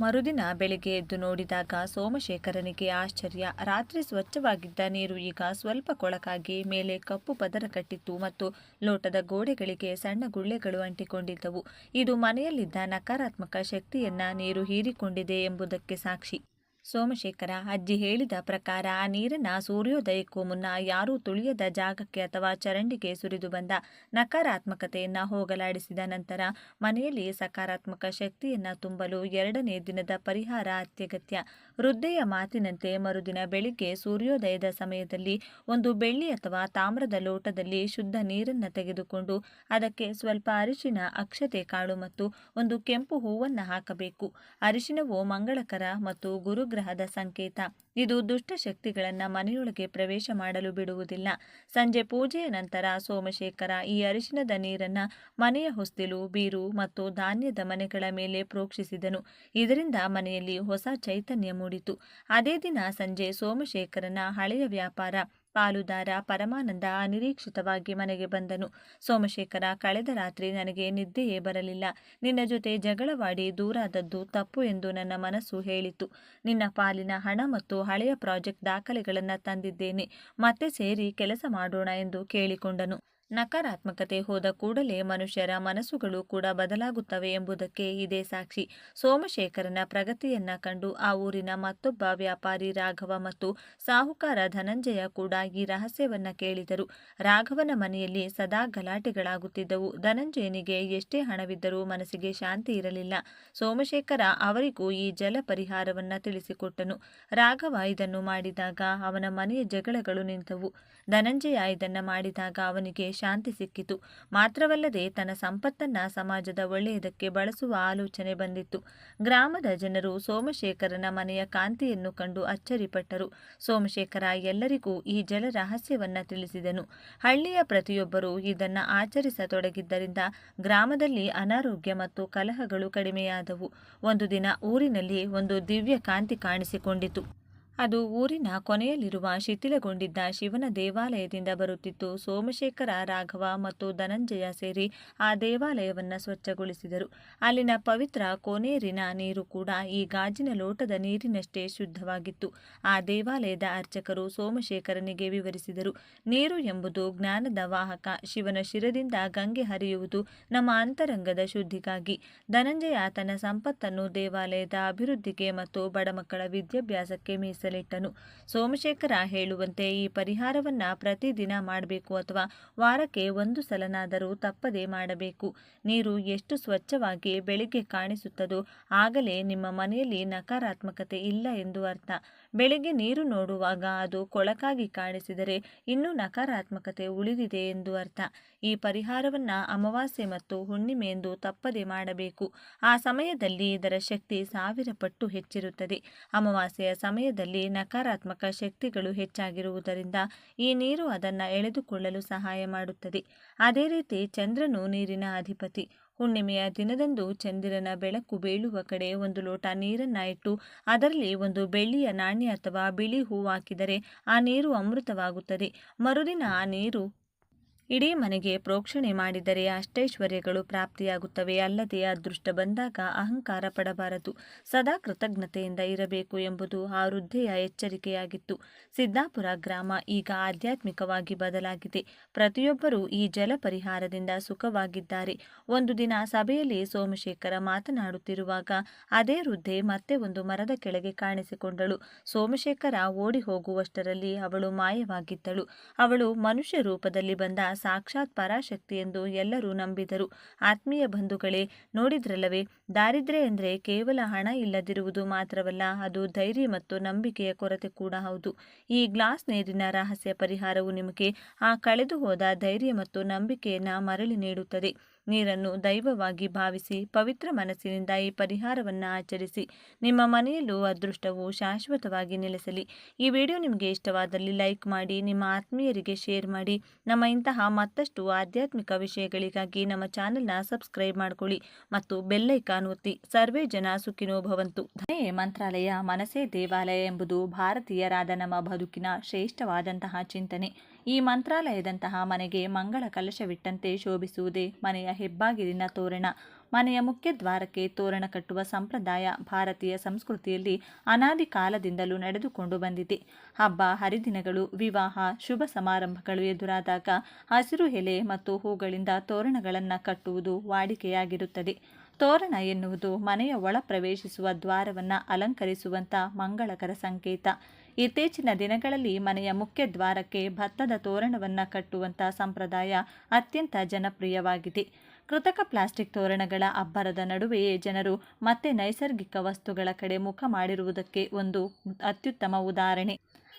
ಮರುದಿನ ಬೆಳಿಗ್ಗೆ ಎದ್ದು ನೋಡಿದಾಗ ಸೋಮಶೇಖರನಿಗೆ ಆಶ್ಚರ್ಯ. ರಾತ್ರಿ ಸ್ವಚ್ಛವಾಗಿದ್ದ ನೀರು ಈಗ ಸ್ವಲ್ಪ ಕೊಳಕಾಗಿ ಮೇಲೆ ಕಪ್ಪು ಪದರ ಕಟ್ಟಿತ್ತು ಮತ್ತು ಲೋಟದ ಗೋಡೆಗಳಿಗೆ ಸಣ್ಣ ಗುಳ್ಳೆಗಳು ಅಂಟಿಕೊಂಡಿದ್ದವು. ಇದು ಮನೆಯಲ್ಲಿದ್ದ ನಕಾರಾತ್ಮಕ ಶಕ್ತಿಯನ್ನ ನೀರು ಹೀರಿಕೊಂಡಿದೆ ಎಂಬುದಕ್ಕೆ ಸಾಕ್ಷಿ. ಸೋಮಶೇಖರ ಅಜ್ಜಿ ಹೇಳಿದ ಪ್ರಕಾರ ಆ ನೀರನ್ನ ಸೂರ್ಯೋದಯಕ್ಕೂ ಮುನ್ನ ಯಾರೂ ತುಳಿಯದ ಜಾಗಕ್ಕೆ ಅಥವಾ ಚರಂಡಿಗೆ ಸುರಿದು ಬಂದ ನಕಾರಾತ್ಮಕತೆಯನ್ನ ಹೋಗಲಾಡಿಸಿದ ನಂತರ ಮನೆಯಲ್ಲಿ ಸಕಾರಾತ್ಮಕ ಶಕ್ತಿಯನ್ನ ತುಂಬಲು 2ನೇ ದಿನದ ಪರಿಹಾರ ಅತ್ಯಗತ್ಯ. ವೃದ್ಧೆಯ ಮಾತಿನಂತೆ ಮರುದಿನ ಬೆಳಿಗ್ಗೆ ಸೂರ್ಯೋದಯದ ಸಮಯದಲ್ಲಿ ಒಂದು ಬೆಳ್ಳಿ ಅಥವಾ ತಾಮ್ರದ ಲೋಟದಲ್ಲಿ ಶುದ್ಧ ನೀರನ್ನ ತೆಗೆದುಕೊಂಡು ಅದಕ್ಕೆ ಸ್ವಲ್ಪ ಅರಿಶಿನ, ಅಕ್ಷತೆ ಕಾಳು ಮತ್ತು ಒಂದು ಕೆಂಪು ಹೂವನ್ನ ಹಾಕಬೇಕು. ಅರಿಶಿನವು ಮಂಗಳಕರ ಮತ್ತು ಗುರುಗ್ರಹದ ಸಂಕೇತ. ಇದು ದುಷ್ಟ ಶಕ್ತಿಗಳನ್ನ ಮನೆಯೊಳಗೆ ಪ್ರವೇಶ ಮಾಡಲು ಬಿಡುವುದಿಲ್ಲ. ಸಂಜೆ ಪೂಜೆಯ ನಂತರ ಸೋಮಶೇಖರ ಈ ಅರಿಶಿನದ ನೀರನ್ನ ಮನೆಯ ಹೊಸ್ತಿಲು, ಬೀರು ಮತ್ತು ಧಾನ್ಯದ ಮನೆಗಳ ಮೇಲೆ ಪ್ರೋಕ್ಷಿಸಿದನು. ಇದರಿಂದ ಮನೆಯಲ್ಲಿ ಹೊಸ ಚೈತನ್ಯ ಮೂಡಿತು. ಅದೇ ದಿನ ಸಂಜೆ ಸೋಮಶೇಖರನ ಹಳೆಯ ವ್ಯಾಪಾರ ಪಾಲುದಾರ ಪರಮಾನಂದ ಅನಿರೀಕ್ಷಿತವಾಗಿ ಮನೆಗೆ ಬಂದನು. ಸೋಮಶೇಖರ, ಕಳೆದ ರಾತ್ರಿ ನನಗೆ ನಿದ್ದೆಯೇ ಬರಲಿಲ್ಲ. ನಿನ್ನ ಜೊತೆ ಜಗಳವಾಡಿ ದೂರಾದದ್ದು ತಪ್ಪು ಎಂದು ನನ್ನ ಮನಸ್ಸು ಹೇಳಿತು. ನಿನ್ನ ಪಾಲಿನ ಹಣ ಮತ್ತು ಹಳೆಯ ಪ್ರಾಜೆಕ್ಟ್ ದಾಖಲೆಗಳನ್ನು ತಂದಿದ್ದೇನೆ. ಮತ್ತೆ ಸೇರಿ ಕೆಲಸ ಮಾಡೋಣ ಎಂದು ಕೇಳಿಕೊಂಡನು. ನಕಾರಾತ್ಮಕತೆ ಹೋದ ಕೂಡಲೇ ಮನುಷ್ಯರ ಮನಸ್ಸುಗಳು ಕೂಡ ಬದಲಾಗುತ್ತವೆ ಎಂಬುದಕ್ಕೆ ಇದೇ ಸಾಕ್ಷಿ. ಸೋಮಶೇಖರನ ಪ್ರಗತಿಯನ್ನ ಕಂಡು ಆ ಊರಿನ ಮತ್ತೊಬ್ಬ ವ್ಯಾಪಾರಿ ರಾಘವ ಮತ್ತು ಸಾಹುಕಾರ ಧನಂಜಯ ಕೂಡ ಈ ರಹಸ್ಯವನ್ನ ಕೇಳಿದರು. ರಾಘವನ ಮನೆಯಲ್ಲಿ ಸದಾ ಗಲಾಟೆಗಳಾಗುತ್ತಿದ್ದವು. ಧನಂಜಯನಿಗೆ ಎಷ್ಟೇ ಹಣವಿದ್ದರೂ ಮನಸ್ಸಿಗೆ ಶಾಂತಿ ಇರಲಿಲ್ಲ. ಸೋಮಶೇಖರ ಅವರಿಗೂ ಈ ಜಲ ಪರಿಹಾರವನ್ನ ತಿಳಿಸಿಕೊಟ್ಟನು. ರಾಘವ ಇದನ್ನು ಮಾಡಿದಾಗ ಅವನ ಮನೆಯ ಜಗಳಗಳು ನಿಂತವು. ಧನಂಜಯ ಇದನ್ನ ಮಾಡಿದಾಗ ಅವನಿಗೆ ಶಾಂತಿ ಸಿಕ್ಕಿತು. ಮಾತ್ರವಲ್ಲದೆ ತನ್ನ ಸಂಪತ್ತನ್ನ ಸಮಾಜದ ಒಳ್ಳೆಯದಕ್ಕೆ ಬಳಸುವ ಆಲೋಚನೆ ಬಂದಿತ್ತು. ಗ್ರಾಮದ ಜನರು ಸೋಮಶೇಖರನ ಮನೆಯ ಕಾಂತಿಯನ್ನು ಕಂಡು ಅಚ್ಚರಿಪಟ್ಟರು. ಸೋಮಶೇಖರ ಎಲ್ಲರಿಗೂ ಈ ಜಲ ರಹಸ್ಯವನ್ನ ತಿಳಿಸಿದನು. ಹಳ್ಳಿಯ ಪ್ರತಿಯೊಬ್ಬರೂ ಇದನ್ನ ಆಚರಿಸತೊಡಗಿದ್ದರಿಂದ ಗ್ರಾಮದಲ್ಲಿ ಅನಾರೋಗ್ಯ ಮತ್ತು ಕಲಹಗಳು ಕಡಿಮೆಯಾದವು. ಒಂದು ದಿನ ಊರಿನಲ್ಲಿ ಒಂದು ದಿವ್ಯ ಕಾಂತಿ ಕಾಣಿಸಿಕೊಂಡಿತು. ಅದು ಊರಿನ ಕೊನೆಯಲ್ಲಿರುವ ಶಿಥಿಲಗೊಂಡಿದ್ದ ಶಿವನ ದೇವಾಲಯದಿಂದ ಬರುತ್ತಿತ್ತು. ಸೋಮಶೇಖರ, ರಾಘವ ಮತ್ತು ಧನಂಜಯ ಸೇರಿ ಆ ದೇವಾಲಯವನ್ನು ಸ್ವಚ್ಛಗೊಳಿಸಿದರು. ಅಲ್ಲಿನ ಪವಿತ್ರ ಕೋನೇರಿನ ನೀರು ಕೂಡ ಈ ಗಾಜಿನ ಲೋಟದ ನೀರಿನಷ್ಟೇ ಶುದ್ಧವಾಗಿತ್ತು. ಆ ದೇವಾಲಯದ ಅರ್ಚಕರು ಸೋಮಶೇಖರನಿಗೆ ವಿವರಿಸಿದರು. ನೀರು ಎಂಬುದು ಜ್ಞಾನದ ವಾಹಕ. ಶಿವನ ಶಿರದಿಂದ ಗಂಗೆ ಹರಿಯುವುದು ನಮ್ಮ ಅಂತರಂಗದ ಶುದ್ಧಿಗಾಗಿ. ಧನಂಜಯ ತನ್ನ ಸಂಪತ್ತನ್ನು ದೇವಾಲಯದ ಅಭಿವೃದ್ಧಿಗೆ ಮತ್ತು ಬಡಮಕ್ಕಳ ವಿದ್ಯಾಭ್ಯಾಸಕ್ಕೆ ಮೀಸಲಿಟ್ಟನು. ಸೋಮಶೇಖರ ಹೇಳುವಂತೆ ಈ ಪರಿಹಾರವನ್ನ ಪ್ರತಿದಿನ ಮಾಡಬೇಕು ಅಥವಾ ವಾರಕ್ಕೆ 1 ಸಲನಾದರೂ ತಪ್ಪದೇ ಮಾಡಬೇಕು. ನೀರು ಎಷ್ಟು ಸ್ವಚ್ಛವಾಗಿ ಬೆಳಿಗ್ಗೆ ಕಾಣಿಸುತ್ತದೋ ಆಗಲೇ ನಿಮ್ಮ ಮನೆಯಲ್ಲಿ ನಕಾರಾತ್ಮಕತೆ ಇಲ್ಲ ಎಂದು ಅರ್ಥ. ಬೆಳಿಗ್ಗೆ ನೀರು ನೋಡುವಾಗ ಅದು ಕೊಳಕಾಗಿ ಕಾಣಿಸಿದರೆ ಇನ್ನೂ ನಕಾರಾತ್ಮಕತೆ ಉಳಿದಿದೆ ಎಂದು ಅರ್ಥ. ಈ ಪರಿಹಾರವನ್ನ ಅಮಾವಾಸ್ಯೆ ಮತ್ತು ಹುಣ್ಣಿಮೆಯಂದು ತಪ್ಪದೇ ಮಾಡಬೇಕು. ಆ ಸಮಯದಲ್ಲಿ ಇದರ ಶಕ್ತಿ 1000 ಪಟ್ಟು ಹೆಚ್ಚಿರುತ್ತದೆ. ಅಮಾವಾಸ್ಯೆಯ ಸಮಯದಲ್ಲಿ ನಕಾರಾತ್ಮಕ ಶಕ್ತಿಗಳು ಹೆಚ್ಚಾಗಿರುವುದರಿಂದ ಈ ನೀರು ಅದನ್ನು ಎಳೆದುಕೊಳ್ಳಲು ಸಹಾಯ ಮಾಡುತ್ತದೆ. ಅದೇ ರೀತಿ ಚಂದ್ರನು ನೀರಿನ ಅಧಿಪತಿ. ಹುಣ್ಣಿಮೆಯ ದಿನದಂದು ಚಂದಿರನ ಬೆಳಕು ಬೀಳುವ ಕಡೆ 1 ಲೋಟ ನೀರನ್ನ ಇಟ್ಟು ಅದರಲ್ಲಿ ಒಂದು ಬೆಳ್ಳಿಯ ನಾಣ್ಯ ಅಥವಾ ಬಿಳಿ ಹೂ ಹಾಕಿದರೆ ಆ ನೀರು ಅಮೃತವಾಗುತ್ತದೆ. ಮರುದಿನ ಆ ನೀರು ಇಡೀ ಮನೆಗೆ ಪ್ರೋಕ್ಷಣೆ ಮಾಡಿದರೆ ಅಷ್ಟೈಶ್ವರ್ಯಗಳು ಪ್ರಾಪ್ತಿಯಾಗುತ್ತವೆ. ಅಲ್ಲದೆ ಅದೃಷ್ಟ ಬಂದಾಗ ಅಹಂಕಾರ ಪಡಬಾರದು, ಸದಾ ಕೃತಜ್ಞತೆಯಿಂದ ಇರಬೇಕು ಎಂಬುದು ಆ ವೃದ್ಧೆಯ ಎಚ್ಚರಿಕೆಯಾಗಿತ್ತು. ಸಿದ್ದಾಪುರ ಗ್ರಾಮ ಈಗ ಆಧ್ಯಾತ್ಮಿಕವಾಗಿ ಬದಲಾಗಿದೆ. ಪ್ರತಿಯೊಬ್ಬರೂ ಈ ಜಲ ಪರಿಹಾರದಿಂದ ಸುಖವಾಗಿದ್ದಾರೆ. ಒಂದು ದಿನ ಸಭೆಯಲ್ಲಿ ಸೋಮಶೇಖರ ಮಾತನಾಡುತ್ತಿರುವಾಗ ಅದೇ ವೃದ್ಧೆ ಮತ್ತೆ ಒಂದು ಮರದ ಕೆಳಗೆ ಕಾಣಿಸಿಕೊಂಡಳು. ಸೋಮಶೇಖರ ಓಡಿ ಹೋಗುವಷ್ಟರಲ್ಲಿ ಅವಳು ಮಾಯವಾಗಿದ್ದಳು. ಅವಳು ಮನುಷ್ಯ ರೂಪದಲ್ಲಿ ಬಂದ ಸಾಕ್ಷಾತ್ ಪರಾಶಕ್ತಿ ಎಂದು ಎಲ್ಲರೂ ನಂಬಿದರು. ಆತ್ಮೀಯ ಬಂಧುಗಳೇ, ನೋಡಿದ್ರಲ್ಲವೇ, ದಾರಿದ್ರ್ಯ ಎಂದರೆ ಕೇವಲ ಹಣ ಇಲ್ಲದಿರುವುದು ಮಾತ್ರವಲ್ಲ, ಅದು ಧೈರ್ಯ ಮತ್ತು ನಂಬಿಕೆಯ ಕೊರತೆ ಕೂಡ ಹೌದು. ಈ ಗ್ಲಾಸ್ ನೀರಿನ ರಹಸ್ಯ ಪರಿಹಾರವು ನಿಮಗೆ ಆ ಕಳೆದು ಹೋದ ಧೈರ್ಯ ಮತ್ತು ನಂಬಿಕೆಯನ್ನು ಮರಳಿ ನೀಡುತ್ತದೆ. ನೀರನ್ನು ದೈವವಾಗಿ ಭಾವಿಸಿ ಪವಿತ್ರ ಮನಸ್ಸಿನಿಂದ ಈ ಪರಿಹಾರವನ್ನು ಆಚರಿಸಿ. ನಿಮ್ಮ ಮನೆಯಲ್ಲೂ ಅದೃಷ್ಟವು ಶಾಶ್ವತವಾಗಿ ನೆಲೆಸಲಿ. ಈ ವಿಡಿಯೋ ನಿಮಗೆ ಇಷ್ಟವಾದಲ್ಲಿ ಲೈಕ್ ಮಾಡಿ, ನಿಮ್ಮ ಆತ್ಮೀಯರಿಗೆ ಶೇರ್ ಮಾಡಿ. ನಮ್ಮ ಇಂತಹ ಮತ್ತಷ್ಟು ಆಧ್ಯಾತ್ಮಿಕ ವಿಷಯಗಳಿಗಾಗಿ ನಮ್ಮ ಚಾನೆಲ್ನ ಸಬ್ಸ್ಕ್ರೈಬ್ ಮಾಡಿಕೊಳ್ಳಿ ಮತ್ತು ಬೆಲ್ ಐಕಾನ್ ಒತ್ತಿ. ಸರ್ವೇ ಜನ ಸುಖಿನೋ ಭವಂತು. ಮಂತ್ರಾಲಯ, ಮನಸೇ ದೇವಾಲಯ ಎಂಬುದು ಭಾರತೀಯರಾದ ನಮ್ಮ ಬದುಕಿನ ಶ್ರೇಷ್ಠವಾದಂತಹ ಚಿಂತನೆ. ಈ ಮಂತ್ರಾಲಯದಂತಹ ಮನೆಗೆ ಮಂಗಳ ಕಲಶವಿಟ್ಟಂತೆ ಶೋಭಿಸುವುದೇ ಮನೆಯ ಹೆಬ್ಬಾಗಿಲಿನ ತೋರಣ. ಮನೆಯ ಮುಖ್ಯ ದ್ವಾರಕ್ಕೆ ತೋರಣ ಕಟ್ಟುವ ಸಂಪ್ರದಾಯ ಭಾರತೀಯ ಸಂಸ್ಕೃತಿಯಲ್ಲಿ ಅನಾದಿ ಕಾಲದಿಂದಲೂ ನಡೆದುಕೊಂಡು ಬಂದಿದೆ. ಹಬ್ಬ ಹರಿದಿನಗಳು, ವಿವಾಹ, ಶುಭ ಸಮಾರಂಭಗಳು ಎದುರಾದಾಗ ಹಸಿರು ಎಲೆ ಮತ್ತು ಹೂಗಳಿಂದ ತೋರಣಗಳನ್ನು ಕಟ್ಟುವುದು ವಾಡಿಕೆಯಾಗಿರುತ್ತದೆ. ತೋರಣ ಎನ್ನುವುದು ಮನೆಯ ಒಳ ಪ್ರವೇಶಿಸುವ ದ್ವಾರವನ್ನು ಅಲಂಕರಿಸುವಂಥ ಮಂಗಳಕರ ಸಂಕೇತ. ಇತ್ತೀಚಿನ ದಿನಗಳಲ್ಲಿ ಮನೆಯ ಮುಖ್ಯ ದ್ವಾರಕ್ಕೆ ಭತ್ತದ ತೋರಣವನ್ನು ಕಟ್ಟುವಂಥ ಸಂಪ್ರದಾಯ ಅತ್ಯಂತ ಜನಪ್ರಿಯವಾಗಿದೆ. ಕೃತಕ ಪ್ಲಾಸ್ಟಿಕ್ ತೋರಣಗಳ ಅಬ್ಬರದ ನಡುವೆಯೇ ಜನರು ಮತ್ತೆ ನೈಸರ್ಗಿಕ ವಸ್ತುಗಳ ಕಡೆ ಮುಖ ಮಾಡಿರುವುದಕ್ಕೆ ಒಂದು ಅತ್ಯುತ್ತಮ ಉದಾಹರಣೆ.